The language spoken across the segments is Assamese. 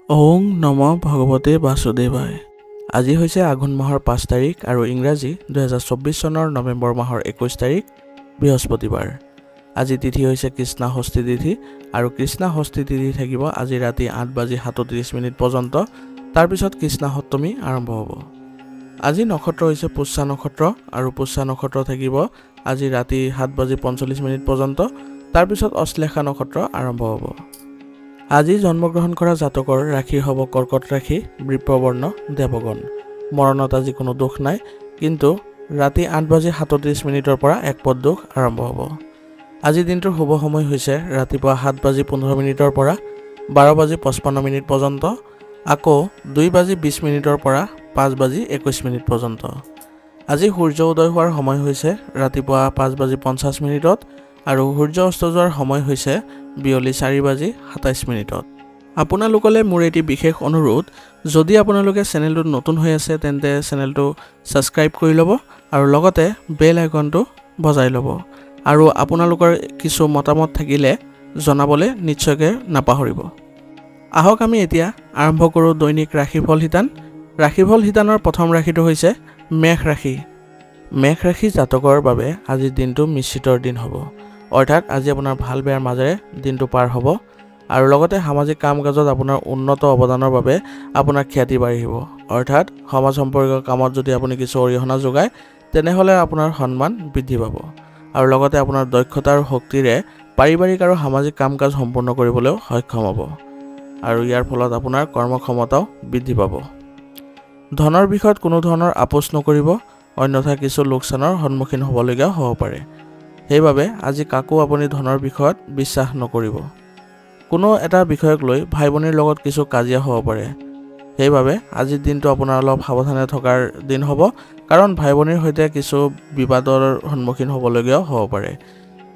ওং নম ভগৱতে বাসুদেৱায়। আজি হৈছে আঘোণ মাহৰ 5 তাৰিখ আৰু ইংৰাজী 2024 চনৰ নৱেম্বৰ মাহৰ 21 তাৰিখ বৃহস্পতিবাৰ। আজি তিথি হৈছে কৃষ্ণা ষষ্ঠী তিথি আৰু কৃষ্ণা ষষ্ঠী তিথি থাকিব আজি ৰাতি 8:37 পৰ্যন্ত। তাৰ পিছত কৃষ্ণা সপ্তমী আৰম্ভ হ'ব। আজি নক্ষত্ৰ হৈছে পুষ্যা নক্ষত্ৰ আৰু পুষ্যা নক্ষত্ৰ থাকিব আজি ৰাতি 7:45 পৰ্যন্ত। তাৰ পিছত অশ্লেষা নক্ষত্ৰ আৰম্ভ হ'ব। আজি জন্মগ্ৰহণ কৰা জাতকৰ ৰাশি হ'ব কৰ্কট ৰাশি, বৃষবৰ্ণ, দেৱগণ। মৰণত আজি কোনো দোষ নাই, কিন্তু ৰাতি 8:37 পৰা এক পদ দোষ আৰম্ভ হ'ব। আজি দিনটোৰ শুভ সময় হৈছে ৰাতিপুৱা 7:15 পৰা 12:55 পৰ্যন্ত, আকৌ 2:20 পৰা 5:21 পৰ্যন্ত। আজি সূৰ্য উদয় হোৱাৰ সময় হৈছে ৰাতিপুৱা 5:50 আৰু সূৰ্য অস্ত যোৱাৰ সময় হৈছে বিয়লি 4:27। আপোনালোকলৈ মোৰ এটি বিশেষ অনুৰোধ, যদি আপোনালোকে চেনেলটোত নতুন হৈ আছে তেন্তে চেনেলটো ছাবস্ক্ৰাইব কৰি ল'ব আৰু লগতে বেল আইকনটো বজাই ল'ব। আৰু আপোনালোকৰ কিছু মতামত থাকিলে জনাবলৈ নিশ্চয়কৈ নাপাহৰিব। আহক আমি এতিয়া আৰম্ভ কৰোঁ দৈনিক ৰাশিফল শিতান। ৰাশিফল শিতানৰ প্ৰথম ৰাশিটো হৈছে মেষ ৰাশি। মেষ ৰাশি জাতকৰ বাবে আজিৰ দিনটো মিশ্ৰিতৰ দিন হ'ব, অৰ্থাৎ আজি আপোনাৰ ভাল বেয়াৰ মাজেৰে দিনটো পাৰ হ'ব আৰু লগতে সামাজিক কাম কাজত আপোনাৰ উন্নত অৱদানৰ বাবে আপোনাৰ খ্যাতি বাঢ়িব। অৰ্থাৎ সমাজ সম্পৰ্কীয় কামত যদি আপুনি কিছু অৰিহণা যোগায় তেনেহ'লে আপোনাৰ সন্মান বৃদ্ধি পাব আৰু লগতে আপোনাৰ দক্ষতা আৰু শক্তিৰে পাৰিবাৰিক আৰু সামাজিক কাম কাজ সম্পূৰ্ণ কৰিবলৈও সক্ষম হ'ব আৰু ইয়াৰ ফলত আপোনাৰ কৰ্মক্ষমতাও বৃদ্ধি পাব। ধনৰ বিষয়ত কোনো ধৰণৰ আপোচ নকৰিব, অন্যথা কিছু লোকচানৰ সন্মুখীন হ'বলগীয়া হ'ব পাৰে। সেইবাবে আজি কাকো আপুনি ধনৰ বিষয়ত বিশ্বাস নকৰিব। কোনো এটা বিষয়ক লৈ ভাই ভনীৰ লগত কিছু কাজিয়া হ'ব পাৰে। সেইবাবে আজিৰ দিনটো আপোনাৰ অলপ সাৱধানে থকাৰ দিন হ'ব, কাৰণ ভাই ভনীৰ সৈতে কিছু বিবাদৰ সন্মুখীন হ'বলগীয়াও হ'ব পাৰে।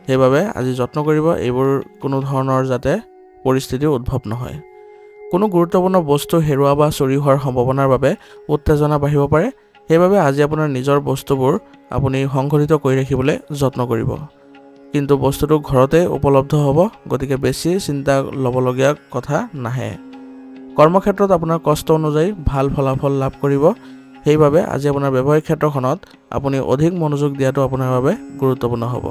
সেইবাবে আজি যত্ন কৰিব এইবোৰ কোনো ধৰণৰ যাতে পৰিস্থিতিৰ উদ্ভৱ নহয়। কোনো গুৰুত্বপূৰ্ণ বস্তু হেৰুৱা বা চুৰি হোৱাৰ সম্ভাৱনাৰ বাবে উত্তেজনা বাঢ়িব পাৰে। সেইবাবে আজি আপোনাৰ নিজৰ বস্তুবোৰ আপুনি সংঘটিত কৰি ৰাখিবলৈ যত্ন কৰিব, কিন্তু বস্তুটো ঘৰতে উপলব্ধ হ'ব, গতিকে বেছি চিন্তা ল'বলগীয়া কথা নাহে। কৰ্মক্ষেত্ৰত আপোনাৰ কষ্ট অনুযায়ী ভাল ফলাফল লাভ কৰিব। সেইবাবে আজি আপোনাৰ ব্যৱসায়িক ক্ষেত্ৰখনত আপুনি অধিক মনোযোগ দিয়াটো আপোনাৰ বাবে গুৰুত্বপূৰ্ণ হ'ব।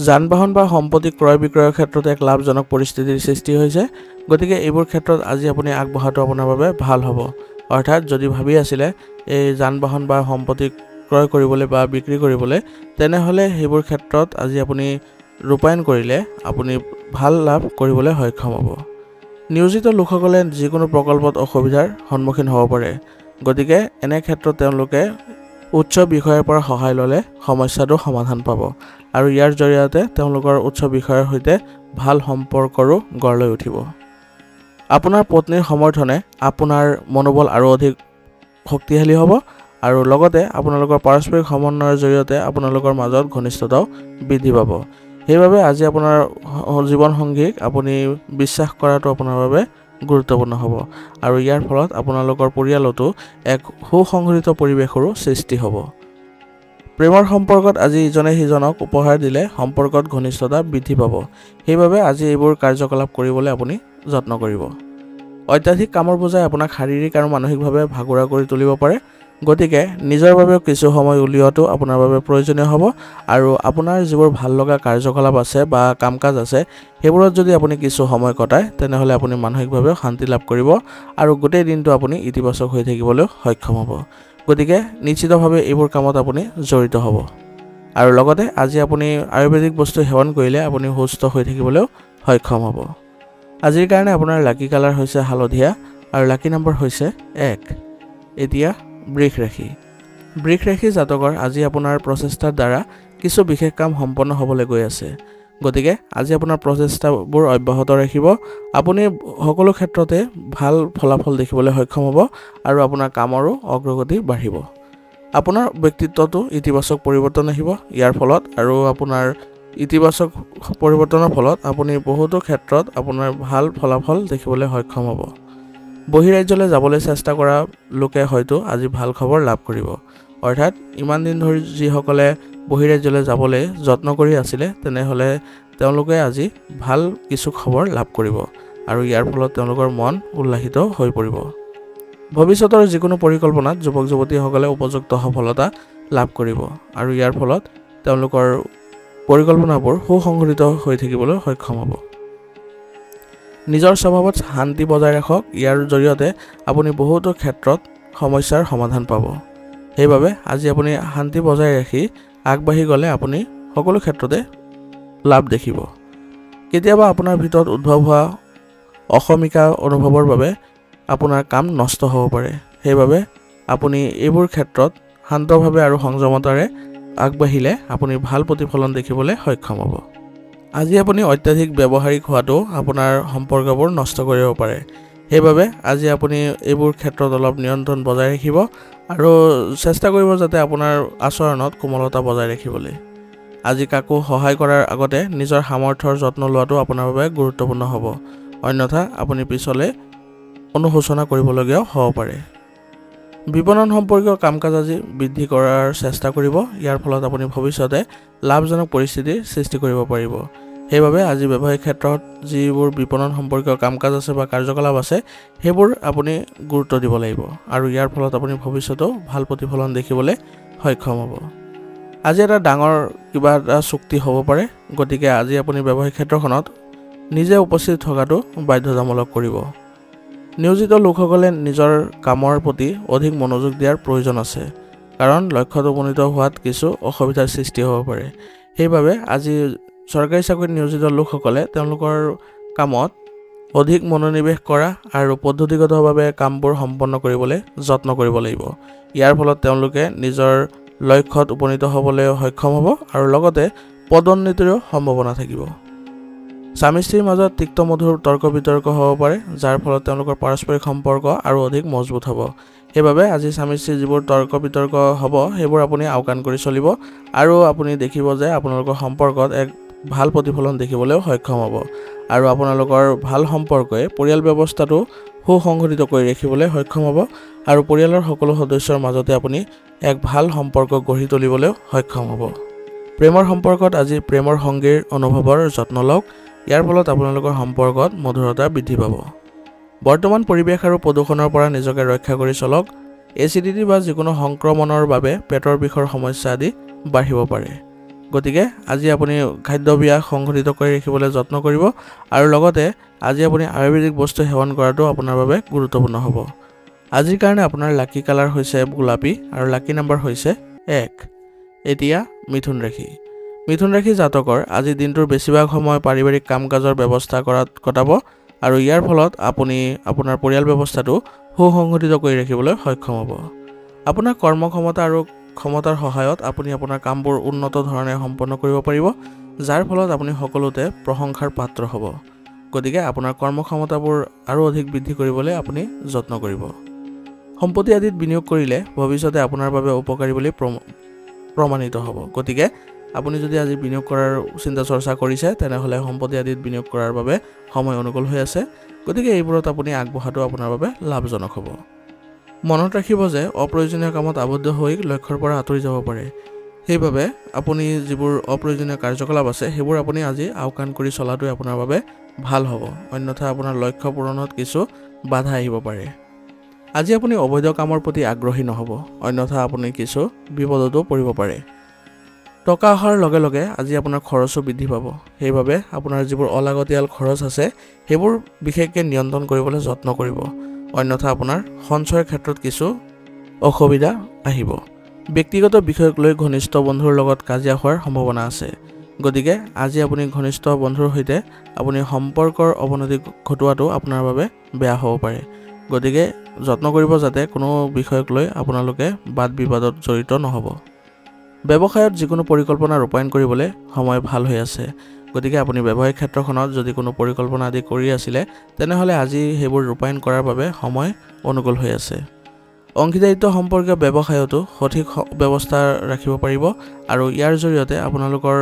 যান বাহন বা সম্পত্তি ক্ৰয় বিক্ৰয়ৰ ক্ষেত্ৰত এক লাভজনক পৰিস্থিতিৰ সৃষ্টি হৈছে, গতিকে এইবোৰ ক্ষেত্ৰত আজি আপুনি আগবঢ়াটো আপোনাৰ বাবে ভাল হ'ব। অৰ্থাৎ যদি ভাবি আছিলে এই যান বাহন বা সম্পত্তি ক্ৰয় কৰিবলৈ বা বিক্ৰী কৰিবলৈ, তেনেহ'লে সেইবোৰ ক্ষেত্ৰত আজি আপুনি ৰূপায়ণ কৰিলে আপুনি ভাল লাভ কৰিবলৈ সক্ষম হ'ব। নিয়োজিত লোকসকলে যিকোনো প্ৰকল্পত অসুবিধাৰ সন্মুখীন হ'ব পাৰে, গতিকে এনে ক্ষেত্ৰত তেওঁলোকে উচ্চ বিষয়াৰ পৰা সহায় ল'লে সমস্যাটো সমাধান পাব আৰু ইয়াৰ জৰিয়তে তেওঁলোকৰ উচ্চ বিষয়াৰ সৈতে ভাল সম্পৰ্কৰো গঢ় লৈ উঠিব। আপোনাৰ পত্নীৰ সমৰ্থনে আপোনাৰ মনোবল আৰু অধিক শক্তিশালী হ'ব আৰু লগতে আপোনালোকৰ পাৰস্পৰিক সমন্বয়ৰ জৰিয়তে আপোনালোকৰ মাজত ঘনিষ্ঠতাও বৃদ্ধি পাব। সেইবাবে আজি আপোনাৰ জীৱনসংগীক আপুনি বিশ্বাস কৰাটো আপোনাৰ বাবে গুৰুত্বপূৰ্ণ হ'ব আৰু ইয়াৰ ফলত আপোনালোকৰ পৰিয়ালতো এক সুসংগঠিত পৰিৱেশৰো সৃষ্টি হ'ব। প্ৰেমৰ সম্পৰ্কত আজি ইজনে সিজনক উপহাৰ দিলে সম্পৰ্কত ঘনিষ্ঠতা বৃদ্ধি পাব। সেইবাবে আজি এইবোৰ কাৰ্যকলাপ কৰিবলৈ আপুনি যত্ন কৰিব। অত্যাধিক কামৰ বোজাই আপোনাক শাৰীৰিক আৰু মানসিকভাৱে ভাগৰুৱা কৰি তুলিব পাৰে, গতিকে নিজৰ বাবেও কিছু সময় উলিওৱাটো আপোনাৰ বাবে প্ৰয়োজনীয় হ'ব আৰু আপোনাৰ যিবোৰ ভাল লগা কাৰ্যকলাপ আছে বা কাম কাজ আছে সেইবোৰত যদি আপুনি কিছু সময় কটায় তেনেহ'লে আপুনি মানসিকভাৱেও শান্তি লাভ কৰিব আৰু গোটেই দিনটো আপুনি ইতিবাচক হৈ থাকিবলৈ সক্ষম হ'ব। গতিকে নিশ্চিতভাৱে এইবোৰ কামত আপুনি জড়িত হ'ব আৰু লগতে আজি আপুনি আয়ুৰ্বেদিক বস্তু সেৱন কৰিলে আপুনি সুস্থ হৈ থাকিবলৈও সক্ষম হ'ব। আজিৰ কাৰণে আপোনাৰ লাকি কালাৰ হৈছে হালধীয়া আৰু লাকি নম্বৰ হৈছে 1। এতিয়া বৃষ ৰাশি। বৃষ ৰাশি জাতকৰ আজি আপোনাৰ প্ৰচেষ্টাৰ দ্বাৰা কিছু বিশেষ কাম সম্পন্ন হ'বলৈ গৈ আছে, গতিকে আজি আপোনাৰ প্ৰচেষ্টাবোৰ অব্যাহত ৰাখিব। আপুনি সকলো ক্ষেত্ৰতে ভাল ফলাফল দেখিবলৈ সক্ষম হ'ব আৰু আপোনাৰ কামৰো অগ্ৰগতি বাঢ়িব। আপোনাৰ ব্যক্তিত্বটো ইতিবাচক পৰিৱৰ্তন আহিব ইয়াৰ ফলত, আৰু আপোনাৰ ইতিবাচক পৰিৱৰ্তনৰ ফলত আপুনি বহুতো ক্ষেত্ৰত আপোনাৰ ভাল ফলাফল দেখিবলৈ সক্ষম হ'ব। বহিৰাজ্যলৈ যাবলৈ চেষ্টা কৰা লোকে হয়তো আজি ভাল খবৰ লাভ কৰিব। অৰ্থাৎ ইমান দিন ধৰি যিসকলে বহিৰাজ্যলৈ যাবলৈ যত্ন কৰি আছিলে তেনেহ'লে তেওঁলোকে আজি ভাল কিছু খবৰ লাভ কৰিব আৰু ইয়াৰ ফলত তেওঁলোকৰ মন উল্লাসিত হৈ পৰিব। ভৱিষ্যতৰ যিকোনো পৰিকল্পনাত যুৱক যুৱতীসকলে উপযুক্ত সফলতা লাভ কৰিব আৰু ইয়াৰ ফলত তেওঁলোকৰ পৰিকল্পনাবোৰ সুসংগঠিত হৈ থাকিবলৈ সক্ষম হ'ব। নিজৰ স্বভাৱত শান্তি বজাই ৰাখক, ইয়াৰ জৰিয়তে আপুনি বহুতো ক্ষেত্ৰত সমস্যাৰ সমাধান পাব। সেইবাবে আজি আপুনি শান্তি বজাই ৰাখি আগবাঢ়ি গ'লে আপুনি সকলো ক্ষেত্ৰতে লাভ দেখিব। কেতিয়াবা আপোনাৰ ভিতৰত উদ্ভৱ হোৱা অসমীকা অনুভৱৰ বাবে আপোনাৰ কাম নষ্ট হ'ব পাৰে। সেইবাবে আপুনি এইবোৰ ক্ষেত্ৰত শান্তভাৱে আৰু সংযমতাৰে আগবাঢ়িলে আপুনি ভাল প্ৰতিফলন দেখিবলৈ সক্ষম হ'ব। আজি আপুনি অত্যাধিক ব্যৱহাৰিক হোৱাটো আপোনাৰ সম্পৰ্কবোৰ নষ্ট কৰিব পাৰে। সেইবাবে আজি আপুনি এইবোৰ ক্ষেত্ৰত অলপ নিয়ন্ত্ৰণ বজাই ৰাখিব আৰু চেষ্টা কৰিব যাতে আপোনাৰ আচৰণত কোমলতা বজাই ৰাখিবলৈ। আজি কাকো সহায় কৰাৰ আগতে নিজৰ সামৰ্থ্যৰ যত্ন লোৱাটো আপোনাৰ বাবে গুৰুত্বপূৰ্ণ হ'ব, অন্যথা আপুনি পিছলৈ অনুশোচনা কৰিবলগীয়াও হ'ব পাৰে। বিপণন সম্পৰ্কীয় কাম কাজ আজি বৃদ্ধি কৰাৰ চেষ্টা কৰিব, ইয়াৰ ফলত আপুনি ভৱিষ্যতে লাভজনক পৰিস্থিতিৰ সৃষ্টি কৰিব পাৰিব। সেইবাবে আজি ব্যৱসায়িক ক্ষেত্ৰত যিবোৰ বিপণন সম্পৰ্কীয় কাম কাজ আছে বা কাৰ্যকলাপ আছে সেইবোৰ আপুনি গুৰুত্ব দিব লাগিব আৰু ইয়াৰ ফলত আপুনি ভৱিষ্যতেও ভাল প্ৰতিফলন দেখিবলৈ সক্ষম হ'ব। আজি এটা ডাঙৰ কিবা এটা চুক্তি হ'ব পাৰে, গতিকে আজি আপুনি ব্যৱসায়িক ক্ষেত্ৰখনত নিজে উপস্থিত থকাটো বাধ্যতামূলক কৰিব। নিয়োজিত লোকসকলে নিজৰ কামৰ প্ৰতি অধিক মনোযোগ দিয়াৰ প্ৰয়োজন আছে, কাৰণ লক্ষ্যত উপনীত হোৱাত কিছু অসুবিধাৰ সৃষ্টি হ'ব পাৰে। সেইবাবে আজি চৰকাৰী চাকৰিত নিয়োজিত লোকসকলে তেওঁলোকৰ কামত অধিক মনোনিৱেশ কৰা আৰু পদ্ধতিগতভাৱে কামবোৰ সম্পন্ন কৰিবলৈ যত্ন কৰিব লাগিব। ইয়াৰ ফলত তেওঁলোকে নিজৰ লক্ষ্যত উপনীত হ'বলৈ সক্ষম হ'ব আৰু লগতে পদোন্নতিৰো সম্ভাৱনা থাকিব। স্বামী স্ত্ৰীৰ মাজত তিক্ত মধুৰ তৰ্ক বিতৰ্ক হ'ব পাৰে, যাৰ ফলত তেওঁলোকৰ পাৰস্পৰিক সম্পৰ্ক আৰু অধিক মজবুত হ'ব। সেইবাবে আজি স্বামী স্ত্ৰীৰ যিবোৰ তৰ্ক বিতৰ্ক হ'ব সেইবোৰ আপুনি আওকাণ কৰি চলিব আৰু আপুনি দেখিব যে আপোনালোকৰ সম্পৰ্কত এক ভাল প্ৰতিফলন দেখিবলৈও সক্ষম হ'ব আৰু আপোনালোকৰ ভাল সম্পৰ্কই পৰিয়াল ব্যৱস্থাটো সুসংগঠিত কৰি ৰাখিবলৈ সক্ষম হ'ব আৰু পৰিয়ালৰ সকলো সদস্যৰ মাজতে আপুনি এক ভাল সম্পৰ্ক গঢ়ি তুলিবলৈও সক্ষম হ'ব। প্ৰেমৰ সম্পৰ্কত আজি প্ৰেমৰ সংগীৰ অনুভৱৰ যত্ন লওক, ইয়াৰ ফলত আপোনালোকৰ সম্পৰ্কত মধুৰতা বৃদ্ধি পাব। বৰ্তমান পৰিৱেশ আৰু প্ৰদূষণৰ পৰা নিজকে ৰক্ষা কৰি চলক। এচিডিটি বা যিকোনো সংক্ৰমণৰ বাবে পেটৰ বিষৰ সমস্যা আদি বাঢ়িব পাৰে। গতিকে আজি আপুনি খাদ্যাভ্যাস সংঘটিত কৰি ৰাখিবলৈ যত্ন কৰিব আৰু লগতে আজি আপুনি আয়ুৰ্বেদিক বস্তু সেৱন কৰাটো আপোনাৰ বাবে গুৰুত্বপূৰ্ণ হ'ব। আজিৰ কাৰণে আপোনাৰ লাকি কালাৰ হৈছে গোলাপী আৰু লাকি নাম্বাৰ হৈছে 1। এতিয়া মিথুন ৰাশি। মিথুন ৰাশি জাতকৰ আজি দিনটোৰ বেছিভাগ সময় পাৰিবাৰিক কাম কাজৰ ব্যৱস্থা কৰাত কটাব আৰু ইয়াৰ ফলত আপুনি আপোনাৰ পৰিয়াল ব্যৱস্থাটো সুসংগঠিত কৰি ৰাখিবলৈ সক্ষম হ'ব। আপোনাৰ কৰ্মক্ষমতা আৰু ক্ষমতাৰ সহায়ত আপুনি আপোনাৰ কামবোৰ উন্নত ধৰণে সম্পন্ন কৰিব পাৰিব, যাৰ ফলত আপুনি সকলোতে প্ৰশংসাৰ পাত্ৰ হ'ব। গতিকে আপোনাৰ কৰ্মক্ষমতাবোৰ আৰু অধিক বৃদ্ধি কৰিবলৈ আপুনি যত্ন কৰিব। সম্পত্তি আদিত বিনিয়োগ কৰিলে ভৱিষ্যতে আপোনাৰ বাবে উপকাৰী বুলি প্ৰমাণিত হ'ব। গতিকে আপুনি যদি আজি বিনিয়োগ কৰাৰ চিন্তা চৰ্চা কৰিছে তেনেহ'লে সম্পত্তি আদিত বিনিয়োগ কৰাৰ বাবে সময় অনুকূল হৈ আছে। গতিকে এইবোৰত আপুনি আগবঢ়াটো আপোনাৰ বাবে লাভজনক হ'ব। মনত ৰাখিব যে অপ্ৰয়োজনীয় কামত আবদ্ধ হৈ লক্ষ্যৰ পৰা আঁতৰি যাব পাৰে। সেইবাবে আপুনি যিবোৰ অপ্ৰয়োজনীয় কাৰ্যকলাপ আছে সেইবোৰ আপুনি আজি আওকাণ কৰি চলাটোৱে আপোনাৰ বাবে ভাল হ'ব, অন্যথা আপোনাৰ লক্ষ্য পূৰণত কিছু বাধা আহিব পাৰে। আজি আপুনি অবৈধ কামৰ প্ৰতি আগ্ৰহী নহ'ব, অন্যথা আপুনি কিছু বিপদতো পৰিব পাৰে। টকা অহাৰ লগে লগে আজি আপোনাৰ খৰচো বৃদ্ধি পাব। সেইবাবে আপোনাৰ যিবোৰ অলাগতিয়াল খৰচ আছে সেইবোৰ বিশেষকৈ নিয়ন্ত্ৰণ কৰিবলৈ যত্ন কৰিব, অন্যথা আপোনাৰ সঞ্চয়ৰ ক্ষেত্ৰত কিছু অসুবিধা আহিব। ব্যক্তিগত বিষয়ক লৈ ঘনিষ্ঠ বন্ধুৰ লগত কাজিয়া হোৱাৰ সম্ভাৱনা আছে। গতিকে আজি আপুনি ঘনিষ্ঠ বন্ধুৰ সৈতে আপুনি সম্পৰ্কৰ অৱনতি ঘটোৱাটো আপোনাৰ বাবে বেয়া হ'ব পাৰে। গতিকে যত্ন কৰিব যাতে কোনো বিষয়ক লৈ আপোনালোকে বাদ বিবাদত জড়িত নহ'ব। ব্যৱসায়ত যিকোনো পৰিকল্পনা ৰূপায়ণ কৰিবলৈ সময় ভাল হৈ আছে। গতিকে আপুনি ব্যৱসায়িক ক্ষেত্ৰখনত যদি কোনো পৰিকল্পনা আদি কৰি আছিলে তেনেহ'লে আজি সেইবোৰ ৰূপায়ণ কৰাৰ বাবে সময় অনুকূল হৈ আছে। অংশীদাৰিত্ব সম্পৰ্কীয় ব্যৱসায়তো সঠিক ব্যৱস্থা ৰাখিব পাৰিব আৰু ইয়াৰ জৰিয়তে আপোনালোকৰ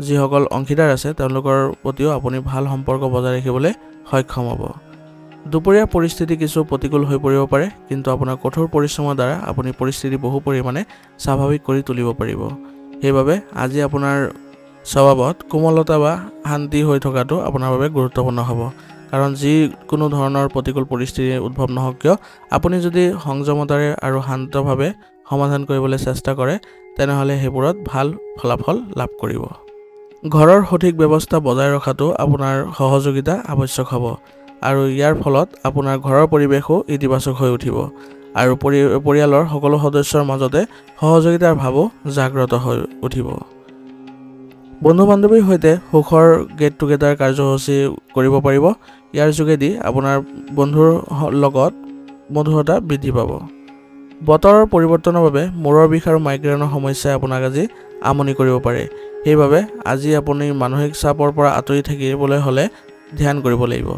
যিসকল অংশীদাৰ আছে তেওঁলোকৰ প্ৰতিও আপুনি ভাল সম্পৰ্ক বজাই ৰাখিবলৈ সক্ষম হ'ব। দুপৰীয়া পৰিস্থিতি কিছু প্ৰতিকূল হৈ পৰিব পাৰে, কিন্তু আপোনাৰ কঠোৰ পৰিশ্ৰমৰ দ্বাৰা আপুনি পৰিস্থিতি বহু পৰিমাণে স্বাভাৱিক কৰি তুলিব পাৰিব। সেইবাবে আজি আপোনাৰ স্বভাৱত কোমলতা বা শান্তি হৈ থকাটো আপোনাৰ বাবে গুৰুত্বপূৰ্ণ হ'ব। কাৰণ যিকোনো ধৰণৰ প্ৰতিকূল পৰিস্থিতি উদ্ভৱ নহওক কিয় আপুনি যদি সংযমতাৰে আৰু শান্তভাৱে সমাধান কৰিবলৈ চেষ্টা কৰে তেনেহ'লে সেইবোৰত ভাল ফলাফল লাভ কৰিব। ঘৰৰ সঠিক ব্যৱস্থা বজাই ৰখাটো আপোনাৰ সহযোগিতা আৱশ্যক হ'ব আৰু ইয়াৰ ফলত আপোনাৰ ঘৰৰ পৰিৱেশো ইতিবাচক হৈ উঠিব আৰু পৰিয়ালৰ সকলো সদস্যৰ মাজতে সহযোগিতাৰ ভাৱো জাগ্ৰত হৈ উঠিব। বন্ধু বান্ধৱীৰ সৈতে সুখৰ গেট টুগেডাৰ কাৰ্যসূচী কৰিব পাৰিব। ইয়াৰ যোগেদি আপোনাৰ বন্ধুৰ লগত মধুৰতা বৃদ্ধি পাব। বতৰৰ পৰিৱৰ্তনৰ বাবে মূৰৰ বিষ আৰু মাইগ্ৰেনৰ সমস্যাই আপোনাক আজি আমনি কৰিব পাৰে। সেইবাবে আজি আপুনি মানসিক চাপৰ পৰা আঁতৰি থাকিবলৈ হ'লে ধ্যান কৰিব লাগিব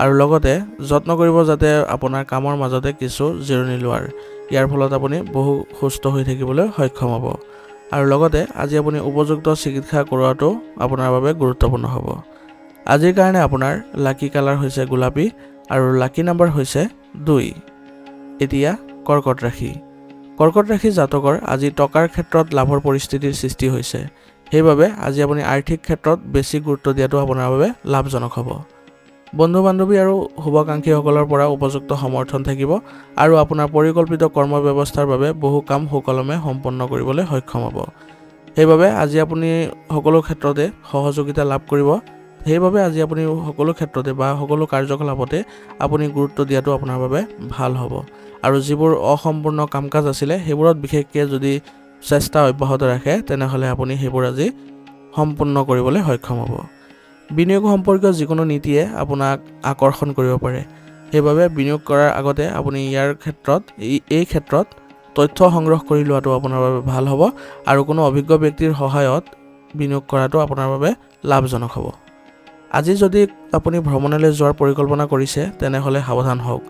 আৰু লগতে যত্ন কৰিব যাতে আপোনাৰ কামৰ মাজতে কিছু জিৰণি লোৱাৰ। ইয়াৰ ফলত আপুনি বহু সুস্থ হৈ থাকিবলৈ সক্ষম হ'ব আৰু লগতে আজি আপুনি উপযুক্ত চিকিৎসা কৰোৱাটো আপোনাৰ বাবে গুৰুত্বপূৰ্ণ হ'ব। আজিৰ কাৰণে আপোনাৰ লাকি কালাৰ হৈছে গোলাপী আৰু লাকি নাম্বাৰ হৈছে 2। এতিয়া কৰ্কট ৰাশি। কৰ্কট ৰাশি জাতকৰ আজি টকাৰ ক্ষেত্ৰত লাভৰ পৰিস্থিতিৰ সৃষ্টি হৈছে। সেইবাবে আজি আপুনি আৰ্থিক ক্ষেত্ৰত বেছি গুৰুত্ব দিয়াটো আপোনাৰ বাবে লাভজনক হ'ব। বন্ধু বান্ধৱী আৰু শুভাকাংক্ষীসকলৰ পৰা উপযুক্ত সমৰ্থন থাকিব আৰু আপোনাৰ পৰিকল্পিত কৰ্ম ব্যৱস্থাৰ বাবে বহু কাম সুকলমে সম্পন্ন কৰিবলৈ সক্ষম হ'ব। সেইবাবে আজি আপুনি সকলো ক্ষেত্ৰতে সহযোগিতা লাভ কৰিব। সেইবাবে আজি আপুনি সকলো ক্ষেত্ৰতে বা সকলো কাৰ্যকলাপতে আপুনি গুৰুত্ব দিয়াটো আপোনাৰ বাবে ভাল হ'ব আৰু যিবোৰ অসম্পূৰ্ণ কাম কাজ আছিলে সেইবোৰত বিশেষকৈ যদি চেষ্টা অব্যাহত ৰাখে তেনেহ'লে আপুনি সেইবোৰ আজি সম্পূৰ্ণ কৰিবলৈ সক্ষম হ'ব। বিনিয়োগ সম্পৰ্কীয় যিকোনো নীতিয়ে আপোনাক আকৰ্ষণ কৰিব পাৰে। সেইবাবে বিনিয়োগ কৰাৰ আগতে আপুনি এই ক্ষেত্ৰত তথ্য সংগ্ৰহ কৰি লোৱাটো আপোনাৰ বাবে ভাল হ'ব আৰু কোনো অভিজ্ঞ ব্যক্তিৰ সহায়ত বিনিয়োগ কৰাটো আপোনাৰ বাবে লাভজনক হ'ব। আজি যদি আপুনি ভ্ৰমণলৈ যোৱাৰ পৰিকল্পনা কৰিছে তেনেহ'লে সাৱধান হওক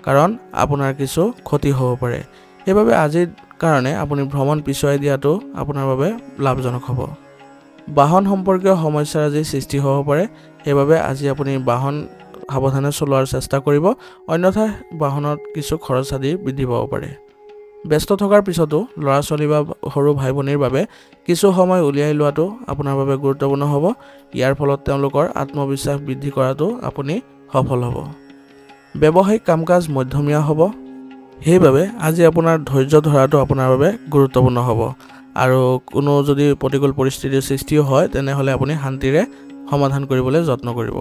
কাৰণ আপোনাৰ কিছু ক্ষতি হ'ব পাৰে। সেইবাবে আজিৰ কাৰণে আপুনি ভ্ৰমণ পিছুৱাই দিয়াটো আপোনাৰ বাবে লাভজনক হ'ব। বাহন সম্পৰ্কীয় সমস্যাৰ আজি সৃষ্টি হ'ব পাৰে। সেইবাবে আজি আপুনি বাহন সাৱধানে চলোৱাৰ চেষ্টা কৰিব, অন্যথা বাহনত কিছু খৰচ আদি বৃদ্ধি পাব পাৰে। ব্যস্ত থকাৰ পিছতো ল'ৰা ছোৱালী বা সৰু ভাই ভনীৰ বাবে কিছু সময় উলিয়াই লোৱাটো আপোনাৰ বাবে গুৰুত্বপূৰ্ণ হ'ব। ইয়াৰ ফলত তেওঁলোকৰ আত্মবিশ্বাস বৃদ্ধি কৰাটো আপুনি সফল হ'ব। ব্যৱসায়িক কাম কাজ মধ্যমীয়া হ'ব। সেইবাবে আজি আপোনাৰ ধৈৰ্য ধৰাটো আপোনাৰ বাবে গুৰুত্বপূৰ্ণ হ'ব আৰু কোনো যদি প্ৰতিকূল পৰিস্থিতিৰ সৃষ্টিও হয় তেনেহ'লে আপুনি শান্তিৰে সমাধান কৰিবলৈ যত্ন কৰিব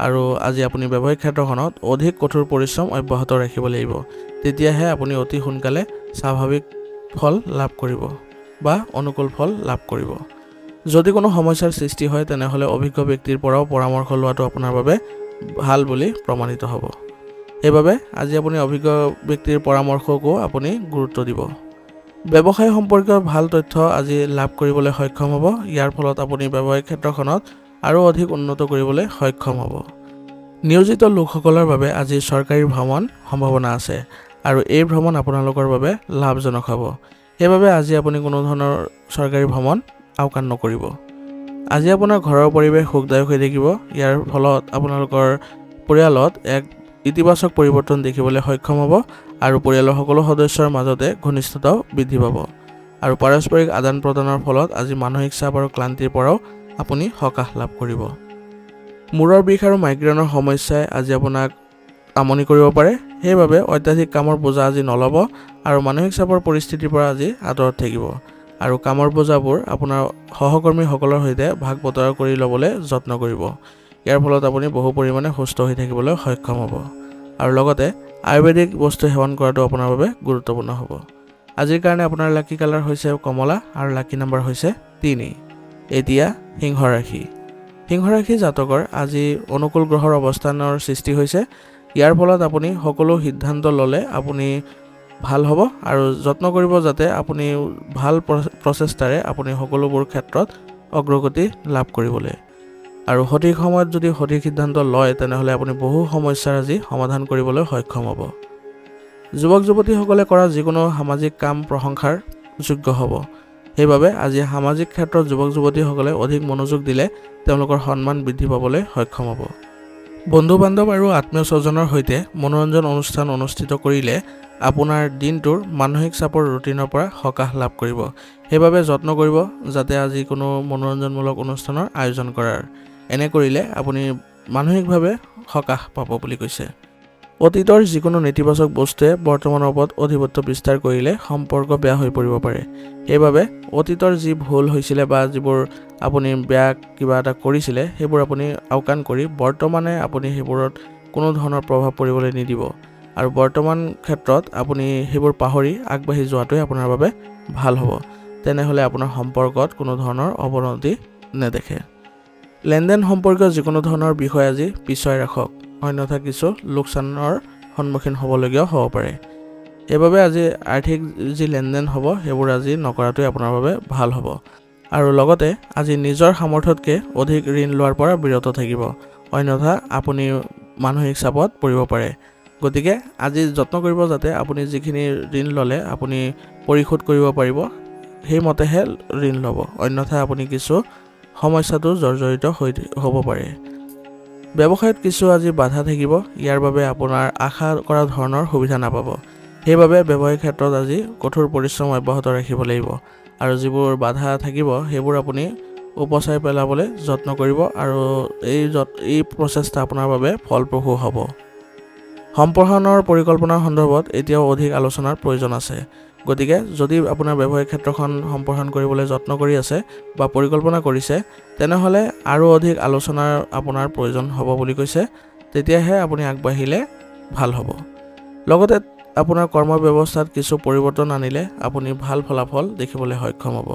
আৰু আজি আপুনি ব্যৱসায়িক ক্ষেত্ৰখনত অধিক কঠোৰ পৰিশ্ৰম অব্যাহত ৰাখিব লাগিব। তেতিয়াহে আপুনি অতি সোনকালে স্বাভাৱিক ফল লাভ কৰিব বা অনুকূল ফল লাভ কৰিব। যদি কোনো সমস্যাৰ সৃষ্টি হয় তেনেহ'লে অভিজ্ঞ ব্যক্তিৰ পৰাও পৰামৰ্শ লোৱাটো আপোনাৰ বাবে ভাল বুলি প্ৰমাণিত হ'ব। সেইবাবে আজি আপুনি অভিজ্ঞ ব্যক্তিৰ পৰামৰ্শকো আপুনি গুৰুত্ব দিব। ব্যৱসায় সম্পৰ্কীয় ভাল তথ্য আজি লাভ কৰিবলৈ সক্ষম হ'ব। ইয়াৰ ফলত আপুনি ব্যৱসায়িক ক্ষেত্ৰখনত আৰু অধিক উন্নত কৰিবলৈ সক্ষম হ'ব। নিয়োজিত লোকসকলৰ বাবে আজি চৰকাৰী ভ্ৰমণ সম্ভাৱনা আছে আৰু এই ভ্ৰমণ আপোনালোকৰ বাবে লাভজনক হ'ব। সেইবাবে আজি আপুনি কোনো ধৰণৰ চৰকাৰী ভ্ৰমণ আওকাণ নকৰিব। আজি আপোনাৰ ঘৰৰ পৰিৱেশ সুখদায়ক হৈ থাকিব। ইয়াৰ ফলত আপোনালোকৰ পৰিয়ালত এক ইতিবাচক পৰিৱৰ্তন দেখিবলৈ সক্ষম হ'ব আৰু পৰিয়ালৰ সকলো সদস্যৰ মাজতে ঘনিষ্ঠতাও বৃদ্ধি পাব আৰু পাৰস্পৰিক আদান প্ৰদানৰ ফলত আজি মানসিক চাপ আৰু ক্লান্তিৰ পৰাও আপুনি সকাহ লাভ কৰিব। মূৰৰ বিষ আৰু মাইগ্ৰেনৰ সমস্যাই আজি আপোনাক আমনি কৰিব পাৰে। সেইবাবে অত্যাধিক কামৰ বোজা আজি নল'ব আৰু মানসিক চাপৰ পৰিস্থিতিৰ পৰা আজি আঁতৰত থাকিব আৰু কামৰ বোজাবোৰ আপোনাৰ সহকৰ্মীসকলৰ সৈতে ভাগ বতৰা কৰি ল'বলৈ যত্ন কৰিব। ইয়াৰ ফলত আপুনি বহু পৰিমাণে সুস্থ হৈ থাকিবলৈ সক্ষম হ'ব আৰু লগতে আয়ুৰ্বেদিক বস্তু সেৱন কৰাটো আপোনাৰ বাবে গুৰুত্বপূৰ্ণ হ'ব। আজিৰ কাৰণে আপোনাৰ লাকি কালাৰ হৈছে কমলা আৰু লাকি নাম্বাৰ হৈছে 3। এতিয়া সিংহ ৰাশি। সিংহ ৰাশি জাতকৰ আজি অনুকূল গ্ৰহৰ অৱস্থানৰ সৃষ্টি হৈছে। ইয়াৰ ফলত আপুনি সকলো সিদ্ধান্ত ল'লে আপুনি ভাল হ'ব আৰু যত্ন কৰিব যাতে আপুনি ভাল প্ৰচেষ্টাৰে আপুনি সকলোবোৰ ক্ষেত্ৰত অগ্ৰগতি লাভ কৰিবলৈ আৰু সঠিক সময়ত যদি সঠিক সিদ্ধান্ত লয় তেনেহ'লে আপুনি বহু সমস্যাৰ আজি সমাধান কৰিবলৈ সক্ষম হ'ব। যুৱক যুৱতীসকলে কৰা যিকোনো সামাজিক কাম প্ৰশংসাৰ যোগ্য হ'ব। সেইবাবে আজি সামাজিক ক্ষেত্ৰত যুৱক যুৱতীসকলে অধিক মনোযোগ দিলে তেওঁলোকৰ সন্মান বৃদ্ধি পাবলৈ সক্ষম হ'ব। বন্ধু বান্ধৱ আৰু আত্মীয় স্বজনৰ সৈতে মনোৰঞ্জন অনুষ্ঠান অনুষ্ঠিত কৰিলে আপোনাৰ দিনটোৰ মানসিক চাপৰ ৰুটিনৰ পৰা সকাহ লাভ কৰিব। সেইবাবে যত্ন কৰিব যাতে আজি কোনো মনোৰঞ্জনমূলক অনুষ্ঠানৰ আয়োজন কৰাৰ। এনে কৰিলে আপুনি মানসিকভাৱে সকাহ পাব বুলি কৈছে। অতীতৰ যিকোনো নেতিবাচক বস্তুৱে বৰ্তমানৰ ওপৰত আধিপত্য বিস্তাৰ কৰিলে সম্পৰ্ক বেয়া হৈ পৰিব পাৰে। সেইবাবে অতীতৰ যি ভুল হৈছিলে বা যিবোৰ আপুনি বেয়া কিবা এটা কৰিছিলে সেইবোৰ আপুনি আওকাণ কৰি বৰ্তমানে আপুনি সেইবোৰত কোনো ধৰণৰ প্ৰভাৱ পৰিবলৈ নিদিব আৰু বৰ্তমান ক্ষেত্ৰত আপুনি সেইবোৰ পাহৰি আগবাঢ়ি যোৱাটোৱে আপোনাৰ বাবে ভাল হ'ব। তেনেহ'লে আপোনাৰ সম্পৰ্কত কোনো ধৰণৰ অৱনতি নেদেখে। লেনদেন সম্পৰ্কীয় যিকোনো ধৰণৰ বিষয় আজি পিছুৱাই ৰাখক, অন্যথা কিছু লোকচানৰ সন্মুখীন হ'বলগীয়া হ'ব পাৰে। সেইবাবে আজি আৰ্থিক যি লেনদেন হ'ব সেইবোৰ আজি নকৰাটোৱে আপোনাৰ বাবে ভাল হ'ব। আৰু লগতে আজি নিজৰ সামৰ্থ্যতকৈ অধিক ঋণ লোৱাৰ পৰা বিৰত থাকিব, অন্যথা আপুনি মানসিক চাপত পৰিব পাৰে। গতিকে আজি যত্ন কৰিব যাতে আপুনি যিখিনি ঋণ ল'লে আপুনি পৰিশোধ কৰিব পাৰিব, সেইমতেহে ঋণ ল'ব, অন্যথা আপুনি কিছু সমস্যাটো জৰ্জৰিত হ'ব পাৰে। ব্যৱসায়ত কিছু আজি বাধা থাকিব, ইয়াৰ বাবে আপোনাৰ আশা কৰা ধৰণৰ সুবিধা নাপাব। সেইবাবে ব্যৱসায়িক ক্ষেত্ৰত আজি কঠোৰ পৰিশ্ৰম অব্যাহত ৰাখিব লাগিব আৰু যিবোৰ বাধা থাকিব সেইবোৰ আপুনি উপচাই পেলাবলৈ যত্ন কৰিব আৰু এই প্ৰচেষ্টা আপোনাৰ বাবে ফলপ্ৰসূ হ'ব। সম্প্ৰসাৰণৰ পৰিকল্পনাৰ সন্দৰ্ভত এতিয়াও অধিক আলোচনাৰ প্ৰয়োজন আছে। গতিকে যদি আপোনাৰ ব্যৱসায়িক ক্ষেত্ৰখন সম্প্ৰসাৰণ কৰিবলৈ যত্ন কৰি আছে বা পৰিকল্পনা কৰিছে, তেনেহ'লে আৰু অধিক আলোচনাৰ আপোনাৰ প্ৰয়োজন হ'ব বুলি কৈছে। তেতিয়াহে আপুনি আগবাঢ়িলে ভাল হ'ব। লগতে আপোনাৰ কৰ্ম ব্যৱস্থাত কিছু পৰিৱৰ্তন আনিলে আপুনি ভাল ফলাফল দেখিবলৈ সক্ষম হ'ব।